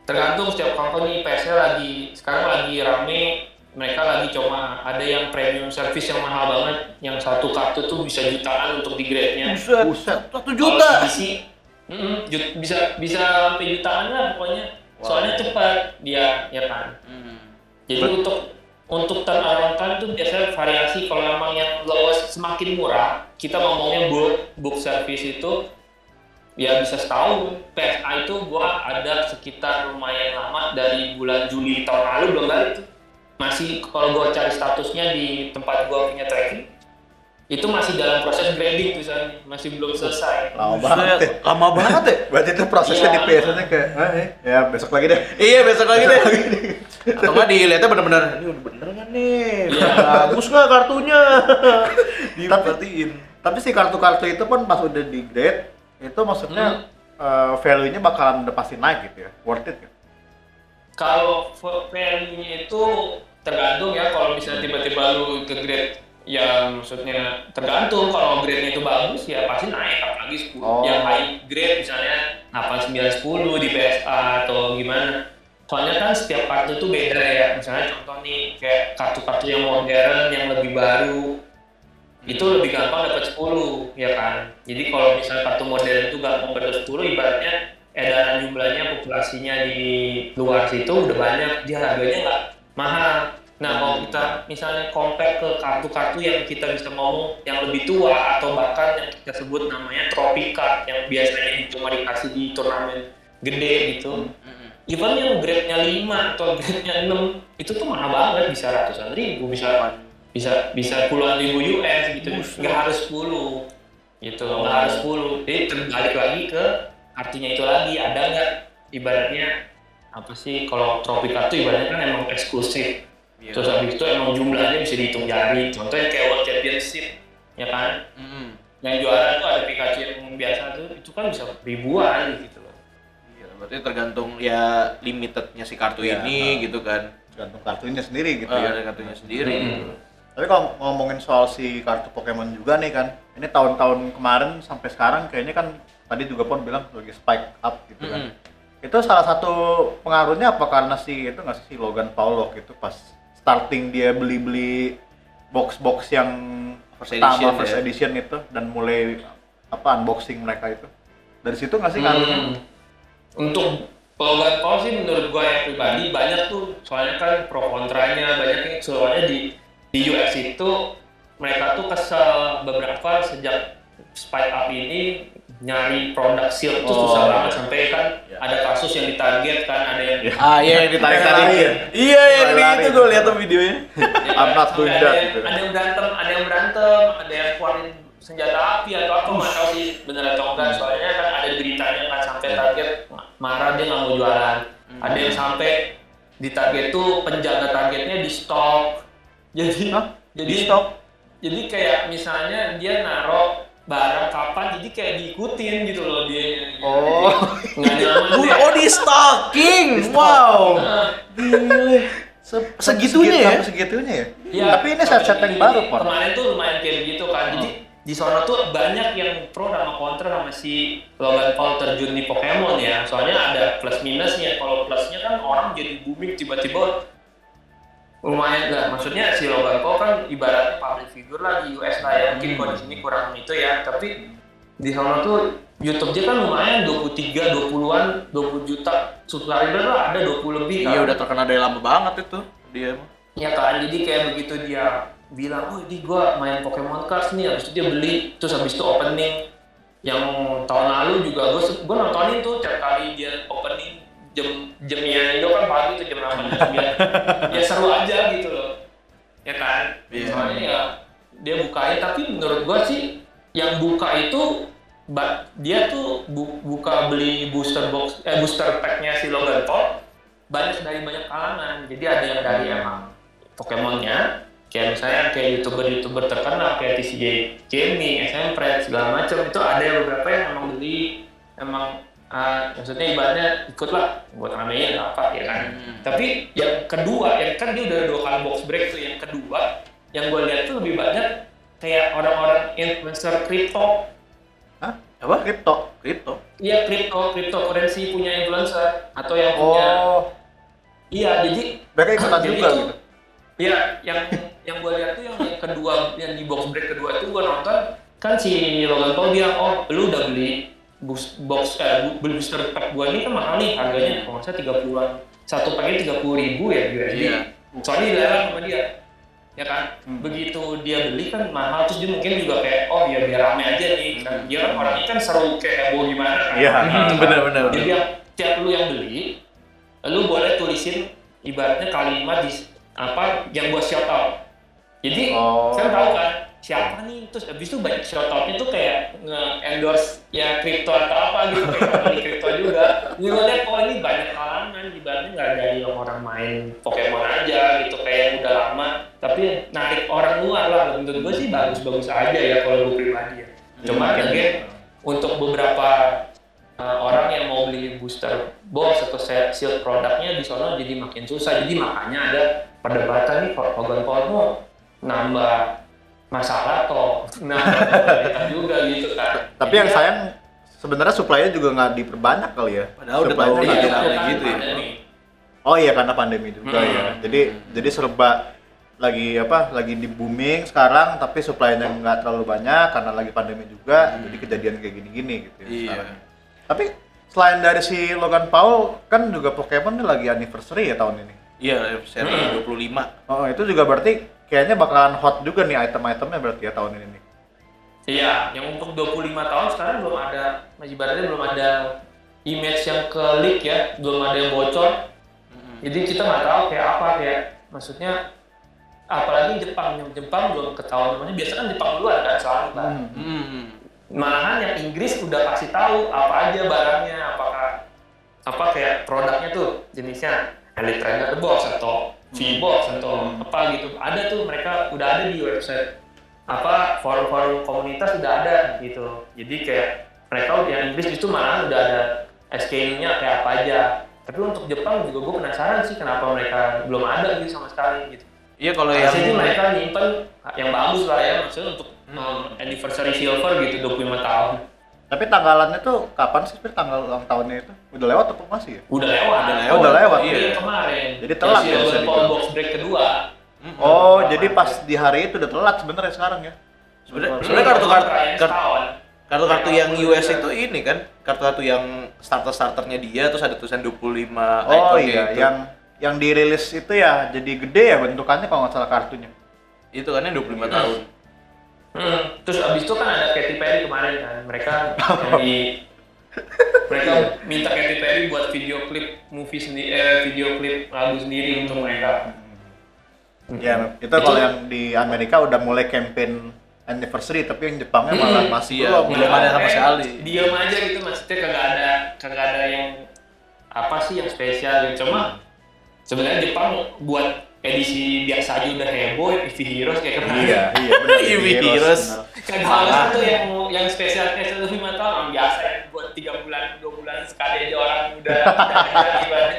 Tergantung setiap company. PSA sekarang lagi rame, mereka lagi coba ada yang premium service yang mahal banget yang satu kartu tuh bisa jutaan untuk di grade-nya. Buset, 1 juta. Bisa sampai jutaan lah pokoknya. Soalnya cepat dia ya kan. Jadi untuk turnaround time itu biasanya variasi. Kalau memang yang lowest semakin murah, kita ngomongnya book service itu ya bisa setahun. PSA itu gua ada sekitar lumayan lama dari bulan Juli tahun lalu belum balik tuh. Masih kalau gua cari statusnya di tempat gua punya tracking itu masih dalam proses grading tulisannya, masih belum selesai. Lama banget ya? Berarti itu prosesnya di PSA-nya kayak ya besok lagi deh. Iya besok lagi deh. Atau nggak dilihatnya bener-bener, ini udah bener nggak nih? Bagus nggak kartunya? Diperhatiin. Tapi si kartu-kartu itu pun pas udah di grade, itu maksudnya value-nya bakalan udah pasti naik gitu ya, worth it kan? Kalau value-nya itu tergantung ya, kalau misalnya tiba-tiba lu ke grade ya maksudnya tergantung. Kalau grade-nya itu bagus ya pasti naik, apalagi 10 yang high grade misalnya 8, 9, 10 di PSA atau gimana. Soalnya kan setiap kartu tuh beda ya, misalnya contoh nih kayak kartu-kartu yang modern yang lebih baru itu lebih gampang dapat 10 ya kan. Jadi kalau misalnya kartu modern itu gampang dapat 10 ibaratnya edaran jumlahnya populasinya di luar situ udah banyak, dia harganya nggak mahal. Nah kalau kita misalnya compare ke kartu-kartu yang kita bisa ngomong yang lebih tua atau bahkan yang kita sebut namanya trophy card yang biasanya cuma dikasih di turnamen gede gitu, even yang grade-nya 5 atau grade-nya 6 itu tuh mahal banget, bisa ratusan ribu, bisa puluhan ribu US gitu, nggak harus 10 gitu, nggak harus 10. Jadi terbalik lagi ke artinya itu lagi, ada nggak ibaratnya apa sih, kalau trophy kartu ibaratnya kan emang eksklusif. Terus habis itu emang jumlahnya bisa dihitung jari. Contohnya kayak World Championship, ya kan? Yang juara tuh ada Pikachu yang biasa tuh, itu kan bisa ribuan gitu loh. Iya, berarti tergantung ya limitednya si kartu ini gitu kan. Tergantung kartunya sendiri gitu ya. Kartunya sendiri. Tapi kalau ngomongin soal si kartu Pokemon juga nih kan, ini tahun-tahun kemarin sampai sekarang kayaknya kan tadi juga Pon bilang lagi spike up gitu kan. Itu salah satu pengaruhnya apa karena itu nggak sih si Logan Paul waktu itu pas starting dia beli-beli box-box yang pertama first edition itu dan mulai unboxing mereka itu. Dari situ nggak sih ngaruhnya? Untuk Logan Paul sih menurut gue yang pribadi banyak tuh, soalnya kan pro kontranya banyak yang soalnya di US itu mereka tuh kesel beberapa sejak spike up ini nyari produk shield tuh susah banget sampai kan ada kasus yang ditarget kan ada yang yang ditarik-tarikin. Iya yang itu gue lihat tuh videonya. I'm not doing that gitu. Ada yang berantem, ada yang keluarin senjata api atau apa nggak tahu sih bener atau enggak, soalnya kan ada beritanya kan sampai target marah dia nggak mau jualan. Ada yang sampai di target tuh penjaga targetnya di stok. Jadi stok. Jadi kayak misalnya dia naruh barang kapan, jadi kayak diikutin gitu loh dia. Nggak nyaman. Di stalking. Wow. Gile. Segitunya ya? Segitunya ya? Ya, tapi ini set yang baru, Pak. Kemarin tuh lumayan kayak gitu kan. Jadi di sana tuh banyak yang pro sama kontra sama si Logan Paul terjun di Pokemon ya. Soalnya ada plus minusnya. Kalau plusnya kan orang jadi booming tiba-tiba lumayan lah. Maksudnya si Logan Paul kan ibaratnya public figure lah di US lah ya. Mungkin kalau di sini kurang itu ya. Tapi di sana tuh YouTube dia kan lumayan 20 juta subscriber lah, ada 20 lebih kan. Iya udah terkenal dari lama banget itu dia. Ya kan, jadi kayak begitu dia bilang, oh ini gua main Pokemon Cards nih, habis itu dia beli, terus habis itu opening. Yang tahun lalu juga gua nontonin tuh tiap kali dia opening jamnya itu kan pagi tuh jam 8 jam 9. Ya seru aja gitu loh. Ya kan? Soalnya ya dia bukain, tapi menurut gua sih yang buka itu dia tuh buka beli booster pack-nya si Logan Paul banyak dari banyak kalangan. Jadi ada yang dari emang Pokemonnya, kayak misalnya kayak youtuber terkenal kayak TCJ Jamie, SM Fred segala macam, itu ada beberapa yang emang beli, emang maksudnya ibaratnya ikut lah buat ramein apa ya kan. Tapi yang kedua, yang kan dia udah 2 kali box break tuh, yang kedua yang gue lihat tuh lebih banyak kayak orang-orang influencer crypto. Hah? Apa? Crypto? Iya, cryptocurrency punya influencer atau yang punya. Iya, jadi mereka ikutan juga itu, gitu. Iya, yang gue lihat tuh yang kedua, yang di box break kedua itu gue nonton kan si Logan Paul bilang, oh lu udah beli booster pack gua ini kan mahal nih harganya, kalau nggak salah 30-an, satu packnya 30.000 ya USD. Soalnya dilarang sama dia. Ya kan, begitu dia beli kan mahal, terus dia mungkin juga kayak oh ya biar rame aja nih kan, dia kan orangnya kan seru kayak heboh gimana kan. Iya, benar. Dia bilang tiap lu yang beli, lu boleh tulisin ibaratnya kalimat di apa yang gua shout out. Jadi saya tahu kan siapa nih, terus abis itu banyak shout outnya tuh kayak nge-endorse ya kripto atau apa gitu, kayak di kripto juga. Jadi gue liat oh ini banyak kalangan, ibaratnya nggak dari yang orang main Pokemon aja gitu kayak yang udah lama, tapi narik orang luar lah. Menurut gue sih bagus-bagus aja ya kalau gue pribadi ya. Cuma kayak untuk beberapa orang yang mau beli booster box atau shield produknya di sana jadi makin susah. Jadi makanya ada perdebatan nih, Logan Paul mau nambah masalah atau nambah juga gitu kan. Tapi yang sayang sebenarnya supply-nya juga nggak diperbanyak kali ya. Padahal udah tahu gitu ya. Oh iya, karena pandemi juga ya. Jadi serba lagi di booming sekarang, tapi supply-nya nggak terlalu banyak karena lagi pandemi juga. Jadi kejadian kayak gini-gini gitu ya sekarang. Tapi selain dari si Logan Paul kan juga Pokemon ini lagi anniversary ya tahun ini. Iya, seri 25. Oh, itu juga berarti kayaknya bakalan hot juga nih item-itemnya berarti ya tahun ini nih. Iya, yang untuk 25 tahun sekarang belum ada, ibaratnya belum ada image yang ke leak ya, belum ada yang bocor. Jadi kita nggak tahu kayak apa, kayak maksudnya apalagi Jepang belum ketahuan namanya. Biasa kan Jepang duluan kan selalu kan. Malahan yang Inggris udah kasih tahu apa aja barangnya, apakah apa kayak produknya tuh jenisnya Elite Trainer Box atau V-Box atau apa gitu. Ada tuh, mereka udah ada di website apa forum-forum komunitas udah ada gitu. Jadi kayak mereka yang Inggris itu malah udah ada SKU-nya kayak apa aja. Tapi untuk Jepang juga gue penasaran sih kenapa mereka belum ada gitu sama sekali gitu. Iya kalau yang harusnya sih mereka nyimpen yang bagus lah ya, maksudnya untuk anniversary silver gitu 25 tahun. Tapi tanggalannya tuh kapan sih tanggal ulang tahunnya itu? Udah lewat atau masih ya? Udah lewat. Oh, udah lewat. Iya, Iya. kemarin. Jadi telat ya, ya. bisa dibilang. Box break kedua. Oh, jadi pas di hari itu udah telat sebenarnya sekarang ya. sebenarnya kartu-kartu yang US itu ini kan, kartu-kartu yang starternya dia terus ada tulisan 25 Oh icon iya, gitu. yang dirilis itu ya jadi gede ya bentukannya kalau nggak salah kartunya. Itu kan yang 25 tahun. Terus abis itu kan ada Katy Perry kemarin kan, mereka minta Katy Perry buat video klip video klip lagu sendiri untuk mereka. Ya, itu kalau yang di Amerika udah mulai campaign anniversary, tapi yang Jepangnya malah masih belum ada sama sekali. Diam aja gitu, maksudnya kagak ada yang apa sih yang spesial gitu. Cuma sebenarnya Jepang buat edisi biasa aja udah heboh, EV Heroes kayak kemarin. Iya benar. EV Heroes. Kagak tuh yang spesial kayak 5 tahun orang biasa ya, buat 3 bulan, 2 bulan sekali aja orang udah gimana.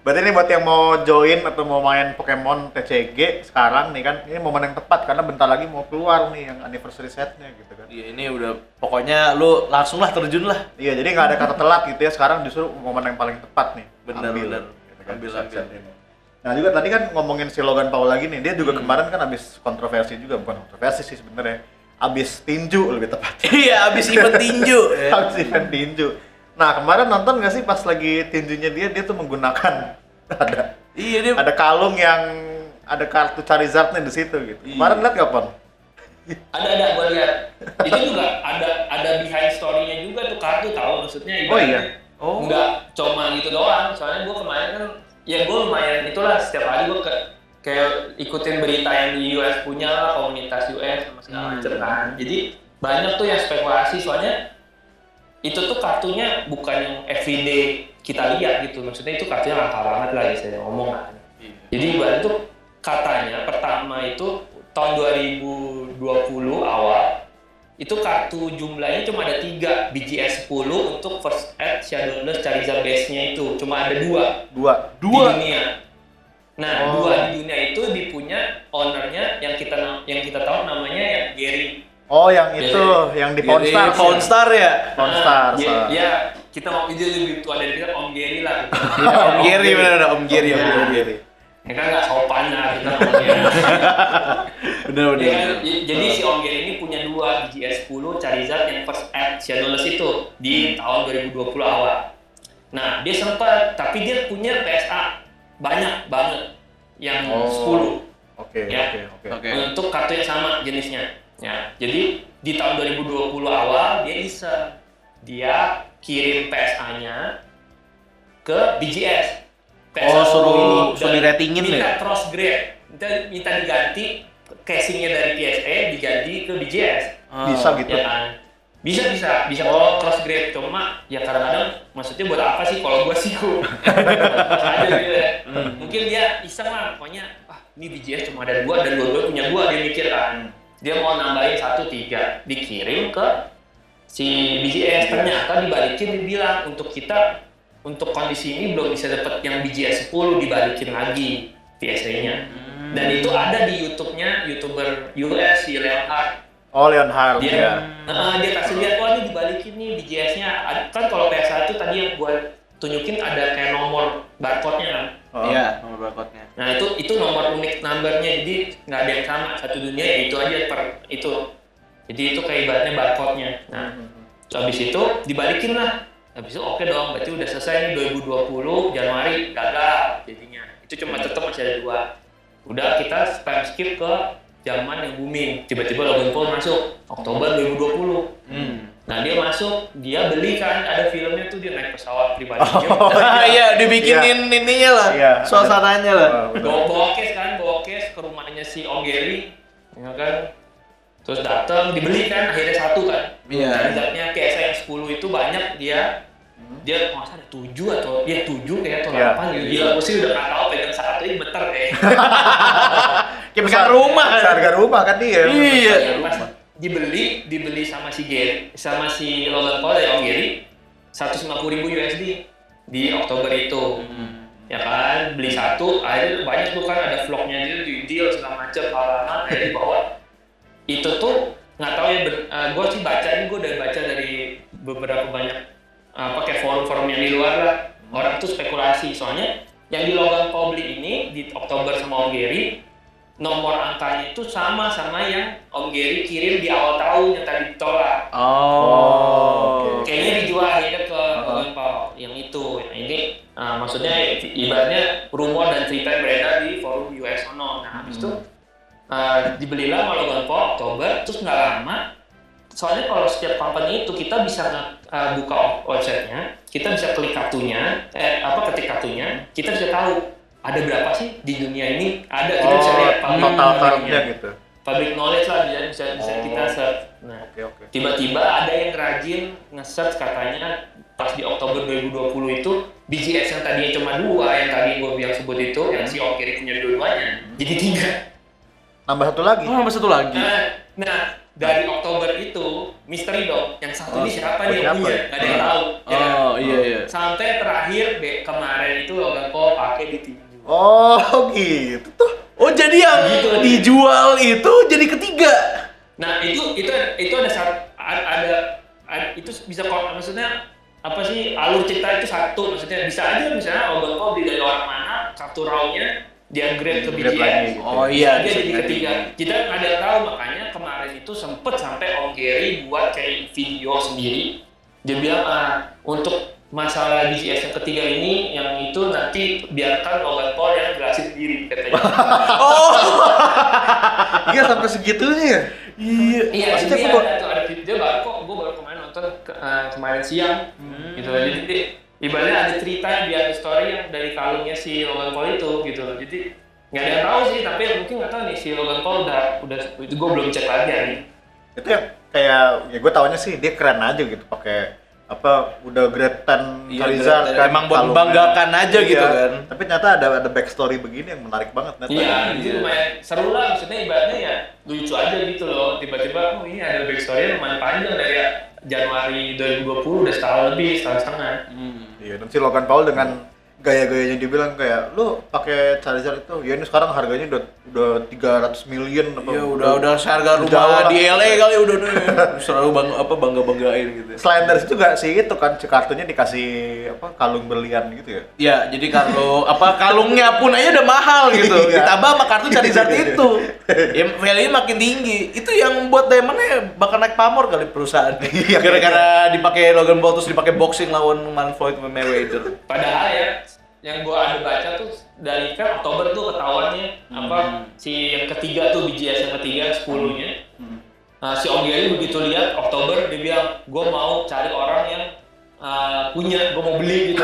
Berarti ini buat yang mau join atau mau main Pokemon TCG sekarang nih kan, ini momen yang tepat karena bentar lagi mau keluar nih yang anniversary setnya gitu kan. Iya, ini udah pokoknya lu langsung lah terjun lah. Iya, jadi nggak ada kata telat gitu ya, sekarang justru momen yang paling tepat nih. Bener. Gitu kan, Ambil. set ini. Nah juga tadi kan ngomongin si Logan Paul lagi nih, dia juga kemarin kan abis kontroversi juga, bukan kontroversi sih sebenarnya, abis tinju lebih tepatnya. Iya, abis event tinju. Abis event tinju. Nah kemarin nonton nggak sih pas lagi tinjunya dia tuh menggunakan Iya, dia ada kalung yang ada kartu Charizard-nya di situ gitu. Iya. Kemarin lihat nggak Pon? Ada gua lihat. Itu juga ada behind story-nya juga tuh kartu tahu maksudnya. Oh iya. Oh. Nggak cuma gitu doang. Soalnya gua kemarin kan ya gua lumayan itulah setiap hari gua kayak ikutin berita yang di US punya lah, komunitas US sama segala macam kan. Jadi banyak tuh yang spekulasi soalnya itu tuh kartunya bukan yang everyday kita lihat gitu, maksudnya itu kartunya langka banget lah saya ngomong kan. Jadi ibarat tuh katanya pertama itu tahun 2020 awal itu kartu jumlahnya cuma ada 3 BGS 10 untuk First Ed Shadowless Charizard base-nya itu cuma ada 2 di dunia. Nah, 2 di dunia itu dipunya ownernya yang kita tahu namanya yang Gary. Oh yang itu, yang di Pawnstar ya? Pawnstar. Ya, kita mau ide lebih tua dari kita Om Gary lah. Iya, Om Gary bener Om Gary. Ya kan nggak sopan lah kita Om Gary. Bener. Jadi si Om Gary ini punya 2 BGS 10 Charizard yang First Ed Shadowless itu di tahun 2020 awal. Nah, dia sempat, tapi dia punya PSA banyak banget yang 10. Oke. Untuk kartu yang sama jenisnya. Ya, jadi di tahun 2020 awal dia kirim PSA-nya ke BGS. Suruh di-ratingin ya? Minta cross grade, minta diganti casingnya dari PSA diganti ke BGS. Bisa gitu. Ya kan? Bisa cross grade, cuma ya kadang-kadang maksudnya buat apa sih kalau gua sih aja gitu ya. Mungkin dia iseng lah, pokoknya ini BGS cuma ada 2 dan dua punya 2, dia mikir kan. Dia mau nambahin 1, 3, dikirim ke si BGS, ternyata dibalikin, dibilang untuk kondisi ini belum bisa dapat yang BGS 10, dibalikin lagi PSA-nya. Dan itu ada di YouTube-nya YouTuber US si Leonhard. Oh Leonhard. Dia kasih lihat, ini dibalikin nih BGS-nya. Kan kalau PSA itu tadi yang gua tunjukin ada kayak nomor barcode-nya kan. Iya, nomor barcode-nya. Nah itu nomor unik number-nya, jadi nggak ada yang sama satu dunia, ya itu aja itu. Jadi itu kayak ibaratnya barcode-nya. Nah, habis itu dibalikin lah. Habis itu oke dong, berarti udah selesai nih 2020 Januari gagal jadinya. Itu cuma tetap masih ada 2. Udah kita time skip ke zaman yang booming. Tiba-tiba Logan Paul masuk Oktober 2020. Nah dia masuk, dia beli kan, ada filmnya tuh dia naik pesawat pribadi. Iya, dibikinin ininya lah, suasananya lah. Bawa case ke rumahnya si Om Gary, ya kan. Terus datang, dibeli kan, akhirnya 1 kan. Charizardnya PSA yang 10 itu banyak dia nggak salah ada 7 atau 7 kayak atau 8 gitu. Gila, gue sih udah nggak tahu pegang 1 ini beter kayak. Kayak pegang rumah. Harga rumah kan dia. Iya. Dibeli sama si Gary, sama si Logan Paul dari Om Gary 150.000 USD di Oktober itu. Ya kan, beli satu, akhirnya banyak tuh kan ada vlognya dia di deal segala macam halaman, akhirnya dibawa. Itu tuh nggak tahu ya, gue sih baca ini, gue udah baca dari beberapa banyak kayak forum-forum yang di luar lah, orang tuh spekulasi soalnya yang di Logan Paul beli ini di Oktober sama Om Gary, nomor angkanya itu sama yang Om Gary kirim di awal tahun yang tadi ditolak. Kayaknya dijual akhirnya ke Logan Paul yang itu. Nah, ini maksudnya ibaratnya rumor dan cerita yang beredar di forum US ono. Nah habis itu dibelilah sama Logan Paul Oktober, terus nggak lama. Soalnya kalau setiap company itu kita bisa buka websitenya, kita bisa klik kartunya, ketik kartunya, kita bisa tahu ada berapa sih di dunia ini, ada kita bisa lihat total countnya gitu. Public knowledge lah, bisa kita search. Nah, tiba-tiba ada yang rajin nge-search katanya pas di Oktober 2020 itu BGS yang tadinya cuma 2, yang tadi gue bilang sebut itu, yang si Om Gary punya dua-duanya, jadi 3. Nambah satu lagi. Nambah satu lagi. Nah, dari Oktober itu misteri dong. Yang satu ini siapa nih yang punya? Gak ada yang tahu. Iya. Sampai terakhir kemarin itu Logan Paul pakai di tinju. Oh gitu tuh. Oh jadi yang Gitu. dijual itu jadi ketiga. Nah itu ada itu bisa maksudnya apa sih alur cerita itu satu, maksudnya bisa aja misalnya Logan Paul dari orang mana kartu raw-nya dia grade ke Grade BGS. lagi, gitu. Oh iya, Dia bisa jadi jadi. ketiga. Kita nggak ada yang tahu, makanya kemarin itu sempet sampai Om Gary buat kayak video sendiri. Dia bilang untuk masalah BGS yang ketiga ini, yang itu nanti biarkan Logan Paul yang jelasin sendiri katanya. Iya sampai segitunya ya. Iya, Maksudnya ini gua- ada video baru kok, gue baru kemarin nonton kemarin siang, gitu. Jadi ibaratnya ada cerita behind the story yang dari kalungnya si Logan Paul itu, gitu. Jadi nggak ada yang tahu sih, tapi mungkin nggak tahu nih si Logan Paul udah itu gue belum cek lagi hari. Itu yang kayak ya gue taunya sih dia keren aja gitu pakai udah grade 10 Iya, Charizard grade 10. kan, Emang kalungnya. membanggakan aja gitu kan. Tapi ternyata ada backstory begini yang menarik banget ternyata. Iya, itu lumayan seru lah, maksudnya ibaratnya ya lucu aja gitu loh. Tiba-tiba ini ada backstory yang lumayan panjang dari Januari 2020 udah setahun lebih, setahun setengah. Iya, dan si Logan Paul dengan gaya-gayanya dia bilang kayak lu pakai Charizard itu, ya ini sekarang harganya udah 300 million apa. Ya udah seharga jauh rumah lah. di LA kali udah nih. Selalu bangga-banggain gitu. Selain dari situ juga si itu kan si kartunya dikasih kalung berlian gitu ya. Ya, jadi kalau kalungnya pun aja udah mahal gitu. Iya. Ditambah sama kartu Charizard itu. Ya value makin tinggi. Itu yang buat Diamond-nya bakal naik pamor kali perusahaan. Iya. Gara-gara dipakai Logan Paul terus dipakai boxing lawan Floyd Mayweather. Padahal ya, yang gua ada baca tuh dari kan Oktober tuh ketahuannya si yang ketiga tuh BGS yang ketiga 10-nya. Si Om Gary begitu lihat Oktober dia bilang gua mau cari orang yang punya, gua mau beli gitu.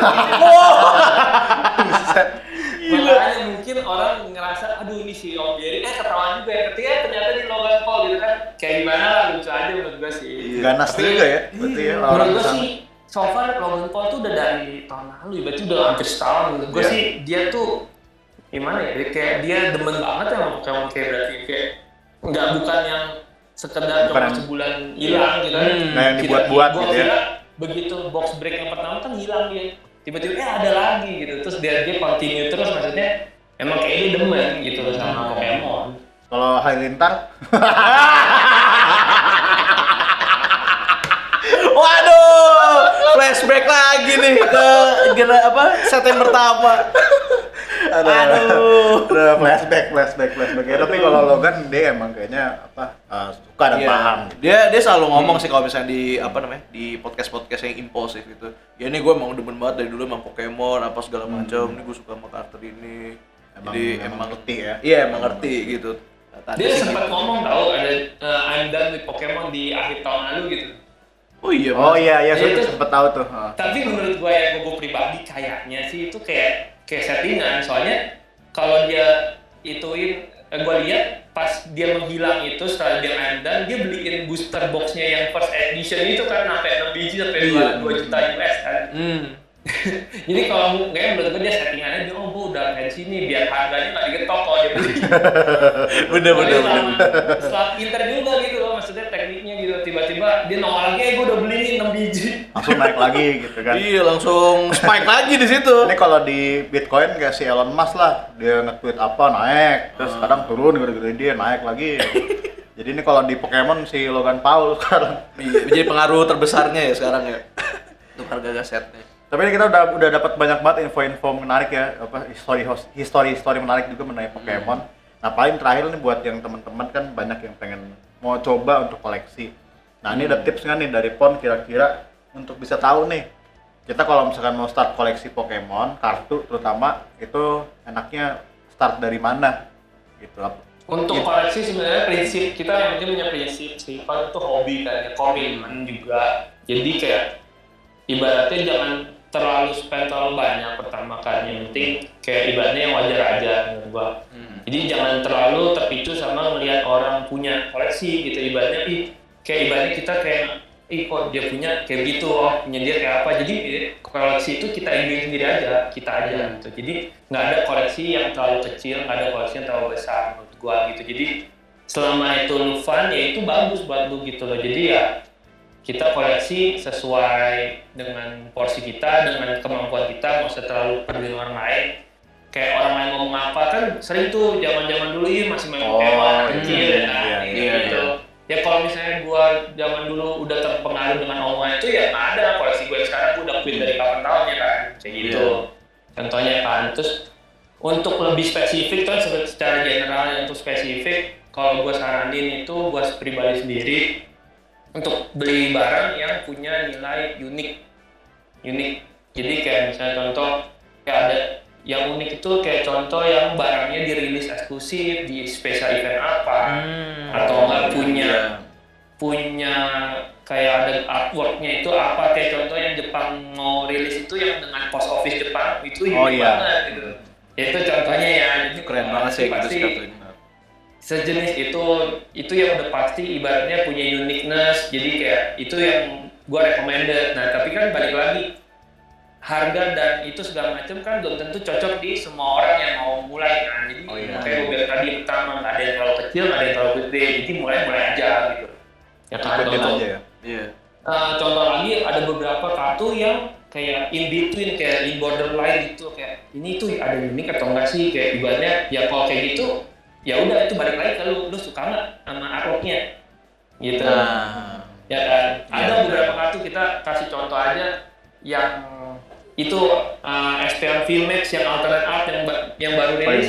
Makanya mungkin orang ngerasa aduh ini si Om Gary ketahuan juga ya, ketiga ternyata di Logan Paul gitu kan. Kayak gimana lah, lucu aja menurut gua sih. Ganas Tapi- juga ya berarti ya Menurut orang gue sana. sih, so far Logan Paul tuh udah dari tahun lalu, berarti udah hampir setahun gitu. Gue Iya. sih, dia tuh gimana ya, kayak dia demen banget ya sama Pokemon, kayak berarti kayak nggak bukan yang sekedar Bukan cuma yang- sebulan hilang gitu kan. Nah, yang dibuat-buat Gua gitu ya. kira begitu box break yang pertama kan hilang dia, tiba-tiba ada lagi gitu, terus dia continue terus, maksudnya emang kayak dia demen gitu sama Pokemon. Kalau Halilintar Waduh, flashback lagi nih ke set yang pertama. Aduh. Udah flashback ya. Tapi kalau Logan dia emang kayaknya suka dan Iya. paham. Dia selalu ngomong sih kalau misalnya di podcast yang impulsif gitu. Ya ini gue emang demen banget dari dulu emang Pokemon apa segala macam. Ini gue suka sama karakter ini. Emang ngerti ya. Iya emang ngerti gitu. Tadi Dia sih sempat gitu. ngomong tahu ada I'm done with Pokemon di akhir tahun lalu gitu. Oh iya. Oh Mas. iya Ya, saya itu. sempet tahu tuh. Tapi menurut gue yang gue pribadi kayaknya sih itu kayak settingan, soalnya kalau dia ituin gue lihat pas dia menghilang itu setelah dia dan dia beliin booster boxnya yang first edition itu kan sampai 6 biji sampai Iya. 2 juta US kan. Jadi kalau kayaknya menurut gue dia settingannya dia gue udah kayak sini biar harganya nggak digetok kalau dia beli. Bener. Setelah pinter juga gitu loh, maksudnya tekniknya gitu, tiba-tiba dia nongol lagi gue udah beli nih 6 biji. langsung naik lagi gitu kan. Iya, langsung spike lagi di situ. Ini kalau di Bitcoin kayak si Elon Musk lah, dia nge-tweet apa naik, terus kadang turun gara-gara dia naik lagi. Jadi ini kalau di Pokemon si Logan Paul sekarang. Iya, jadi pengaruh terbesarnya ya sekarang ya. Untuk harga asetnya. Tapi ini kita udah dapat banyak banget info-info menarik ya, apa history menarik juga mengenai Pokemon. Nah, paling terakhir nih buat yang teman-teman kan banyak yang pengen mau coba untuk koleksi. Nah, ini ada tips nggak nih dari Pon kira-kira untuk bisa tahu nih, kita kalau misalkan mau start koleksi Pokemon, kartu terutama, itu enaknya start dari mana? Gitu. Untuk koleksi sebenarnya prinsip kita yang penting punya prinsip sih, kan itu hobi kan, ya komitmen juga. Jadi kayak ibaratnya jangan terlalu spend terlalu banyak pertama kan, yang penting kayak ibaratnya yang wajar aja menurut gua. Jadi jangan terlalu terpicu sama melihat orang punya koleksi gitu, ibaratnya kayak ibaratnya kita kayak kok dia punya kayak gitu, oh punya dia kayak apa. Jadi koleksi itu kita enjoy sendiri aja, kita aja gitu. Jadi nggak ada koleksi yang terlalu kecil, nggak ada koleksi yang terlalu besar menurut gua gitu. Jadi selama itu lu fun ya itu bagus buat lu gitu loh. Jadi ya kita koleksi sesuai dengan porsi kita, dengan kemampuan kita, nggak usah terlalu peduli orang lain. Kayak orang lain ngomong apa kan sering tuh zaman-zaman dulu ya masih main Pokemon kecil ya kan, gitu. Ya kalau misalnya gua zaman dulu udah terpengaruh dengan omongan itu ya nggak ada koleksi gue sekarang, gua udah quit dari kapan tahunnya kan, kayak gitu. Contohnya kan, terus untuk lebih spesifik kan secara general yang untuk spesifik, kalau gua saranin itu gua pribadi sendiri untuk beli barang yang punya nilai unik. Jadi kayak misalnya contoh kayak ada yang unik itu kayak contoh yang barangnya dirilis eksklusif di special event apa, atau nggak punya kayak ada artworknya itu apa, kayak contoh yang Jepang mau rilis itu yang dengan post office Jepang itu unik banget gitu. Ya itu contohnya ya. Jadi Keren banget sih gitu sekatnya. Sejenis itu yang udah pasti ibaratnya punya uniqueness, jadi kayak itu yang gua recommended. Nah tapi kan balik lagi, harga dan itu segala macam kan belum tentu cocok di semua orang yang mau mulai kan. Jadi kayak gue bilang tadi pertama nggak ada yang terlalu kecil, nggak ada yang terlalu gede, jadi mulai aja gitu. Ya kan contoh. Contoh lagi ada beberapa kartu yang kayak in between, kayak in borderline gitu, kayak ini tuh ada unik atau enggak sih, kayak ibaratnya ya kalau kayak gitu ya udah itu balik lagi ke lu suka nggak sama artworknya gitu. Ya kan ada beberapa kartu kita kasih contoh aja yang itu SPL Filmex yang alternate art yang baru rilis.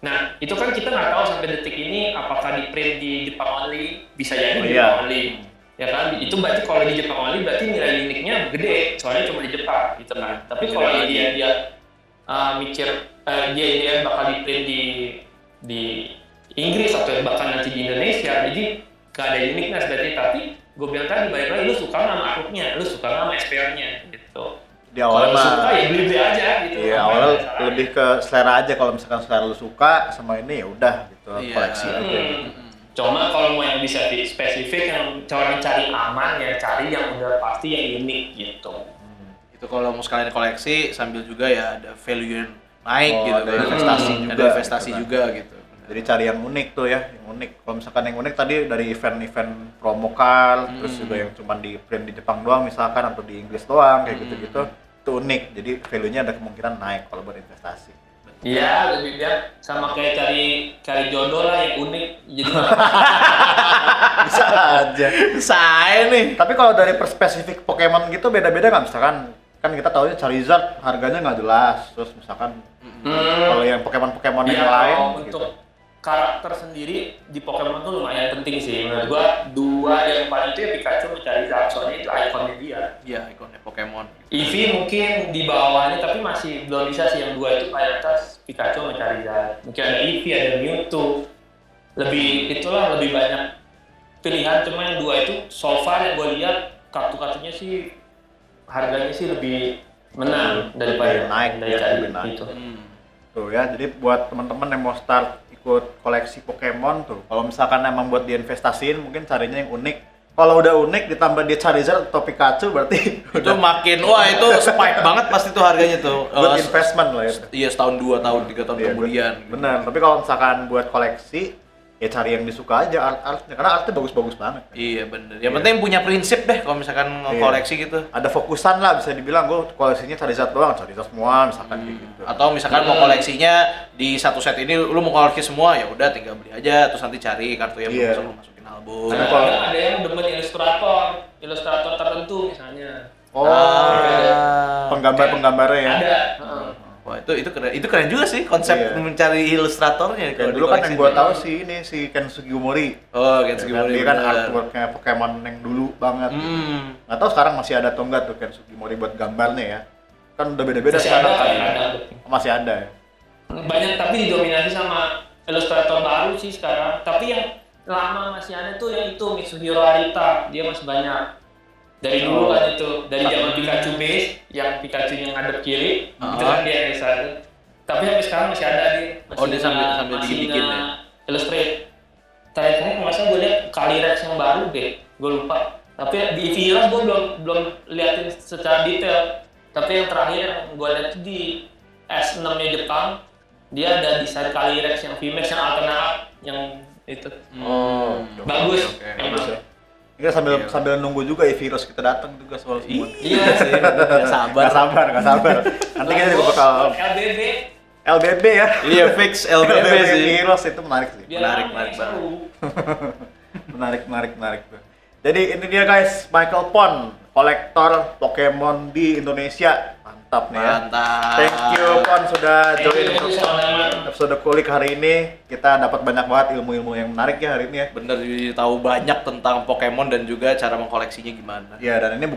Nah itu kan kita nggak tahu sampai detik ini apakah di print di Jepang only, bisa jadi di Jepang only. Ya kan itu berarti kalau di Jepang only berarti nilai uniknya gede soalnya cuma di Jepang gitu kan. Tapi kalau dia mikir dia bakal di print di Inggris atau bahkan nanti di Indonesia, jadi gak ada uniqueness berarti. Tapi gue bilang tadi balik lagi, lu suka sama artworknya, lu suka sama SPL-nya gitu. Di awalnya mah suka ya beli aja gitu. Iya, awalnya lebih ke selera aja. Kalau misalkan selera lu suka sama ini ya udah gitu, koleksi aja. Cuma kalau mau yang bisa spesifik, yang orang cari aman ya cari yang udah pasti yang unik gitu. Itu kalau mau sekalian koleksi sambil juga ya ada value yang naik gitu, ada investasi juga. Ada investasi gitu juga gitu. Jadi cari yang unik tuh ya, yang unik. Kalau misalkan yang unik tadi dari event-event promokal, terus juga yang cuma di print di Jepang doang misalkan atau di Inggris doang kayak gitu-gitu, itu unik. Jadi value-nya ada kemungkinan naik kalau buat investasi. Iya, lebih biar sama kayak cari jodoh lah yang unik. Jadi Bisa aja. Saya nih. Tapi kalau dari perspesifik Pokemon gitu beda-beda nggak? Misalkan kan kita tahu Charizard harganya nggak jelas, terus misalkan kalau yang Pokemon yang lain untuk gitu. karakter sendiri di Pokemon tuh lumayan penting sih menurut gua. Dua yang paling itu ya Pikachu sama Charizard, soalnya itu ikonnya dia. Iya, ikonnya Pokemon. Eevee mungkin di bawahnya tapi masih belum bisa sih, yang dua itu paling atas Pikachu sama Charizard. Mungkin ada Eevee, ada Mewtwo. Lebih banyak pilihan, cuma yang dua itu so far yang gua lihat kartu-kartunya sih harganya sih lebih menang daripada lebih naik. Itu. Tuh ya, jadi buat teman-teman yang mau start ikut koleksi Pokemon tuh, kalau misalkan emang buat diinvestasiin mungkin carinya yang unik. Kalau udah unik ditambah dia Charizard atau Pikachu berarti itu makin itu spike banget pasti tuh harganya tuh. Buat investment lah itu. Iya, setahun, 2 tahun, 3 tahun kemudian. Bener, tapi kalau misalkan buat koleksi ya cari yang disuka aja artnya karena artnya bagus-bagus banget. Iya bener. Yang penting punya prinsip deh kalau misalkan koleksi gitu. Ada fokusan lah bisa dibilang gue koleksinya Charizard doang, Charizard semua misalkan kayak gitu. Atau misalkan mau koleksinya di satu set ini lu mau koleksi semua ya udah tinggal beli aja terus nanti cari kartu yang bagus lu masukin album. Karena kalau- Ada yang demen ilustrator tertentu misalnya. Penggambar-penggambarnya ya. Ada. Wah itu keren juga sih konsep mencari ilustratornya. Kayak dulu kan yang gue tahu sih ini si Ken Sugimori. Oh, Ken Sugimori. Dia kan artworknya Pokemon yang dulu banget. Gitu. Nggak tahu sekarang masih ada atau enggak tuh Ken Sugimori buat gambarnya ya. Kan udah beda-beda Masih sekarang. ada. Masih ada ya. Banyak tapi didominasi sama ilustrator baru sih sekarang. Tapi yang lama masih ada tuh yang itu Mitsuhiro Arita, dia masih banyak. Dari dulu kan itu, dari zaman Pikachu base, yang Pikachu yang ngadep kiri, itu kan dia ilustrator. Tapi sampai sekarang masih ada dia. Dia sambil bikin ya. Illustrate. Terakhir masa gue lihat Calyrex yang baru deh, gue lupa. Tapi di Virus gue belum liatin secara detail. Tapi yang terakhir yang gue lihat di S6-nya Jepang, dia ada desain Calyrex yang VMAX yang alternatif yang itu. Bagus. Okay. Kita sambil nunggu juga ya virus kita datang juga soal semua. Iya sih, nggak sabar. Nggak sabar. Nanti kita juga bakal LBB ya. Iya fix LBB sih. Virus itu menarik sih. Menarik banget. menarik. Jadi ini dia guys, Michael Pon, kolektor Pokemon di Indonesia. Mantap nih ya. Mantap. Thank you Pon sudah join episode kulik hari ini. Kita dapat banyak banget ilmu-ilmu yang menarik ya hari ini ya. Bener, tahu banyak tentang Pokemon dan juga cara mengkoleksinya gimana. Ya, dan ini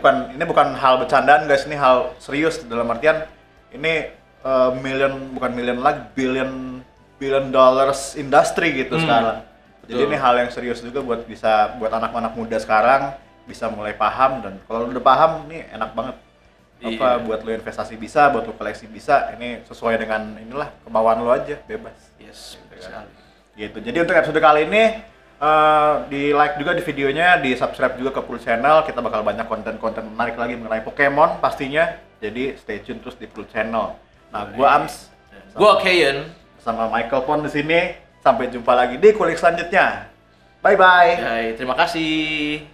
bukan hal bercandaan guys, ini hal serius dalam artian ini billion dollars industry gitu sekarang. Jadi ini hal yang serius juga buat anak-anak muda sekarang bisa mulai paham, dan kalau udah paham ini enak banget. Buat lo investasi bisa, buat lo koleksi bisa, ini sesuai dengan inilah kemauan lo aja, bebas. Yes, Gitu. Jadi untuk episode kali ini di like juga di videonya, di subscribe juga ke Pul Channel. Kita bakal banyak konten-konten menarik lagi mengenai Pokemon pastinya. Jadi stay tune terus di Pul Channel. Nah, gua Ams, gua Kayen, sama Michael Pon di sini. Sampai jumpa lagi di kulik selanjutnya. Bye bye. Hai, terima kasih.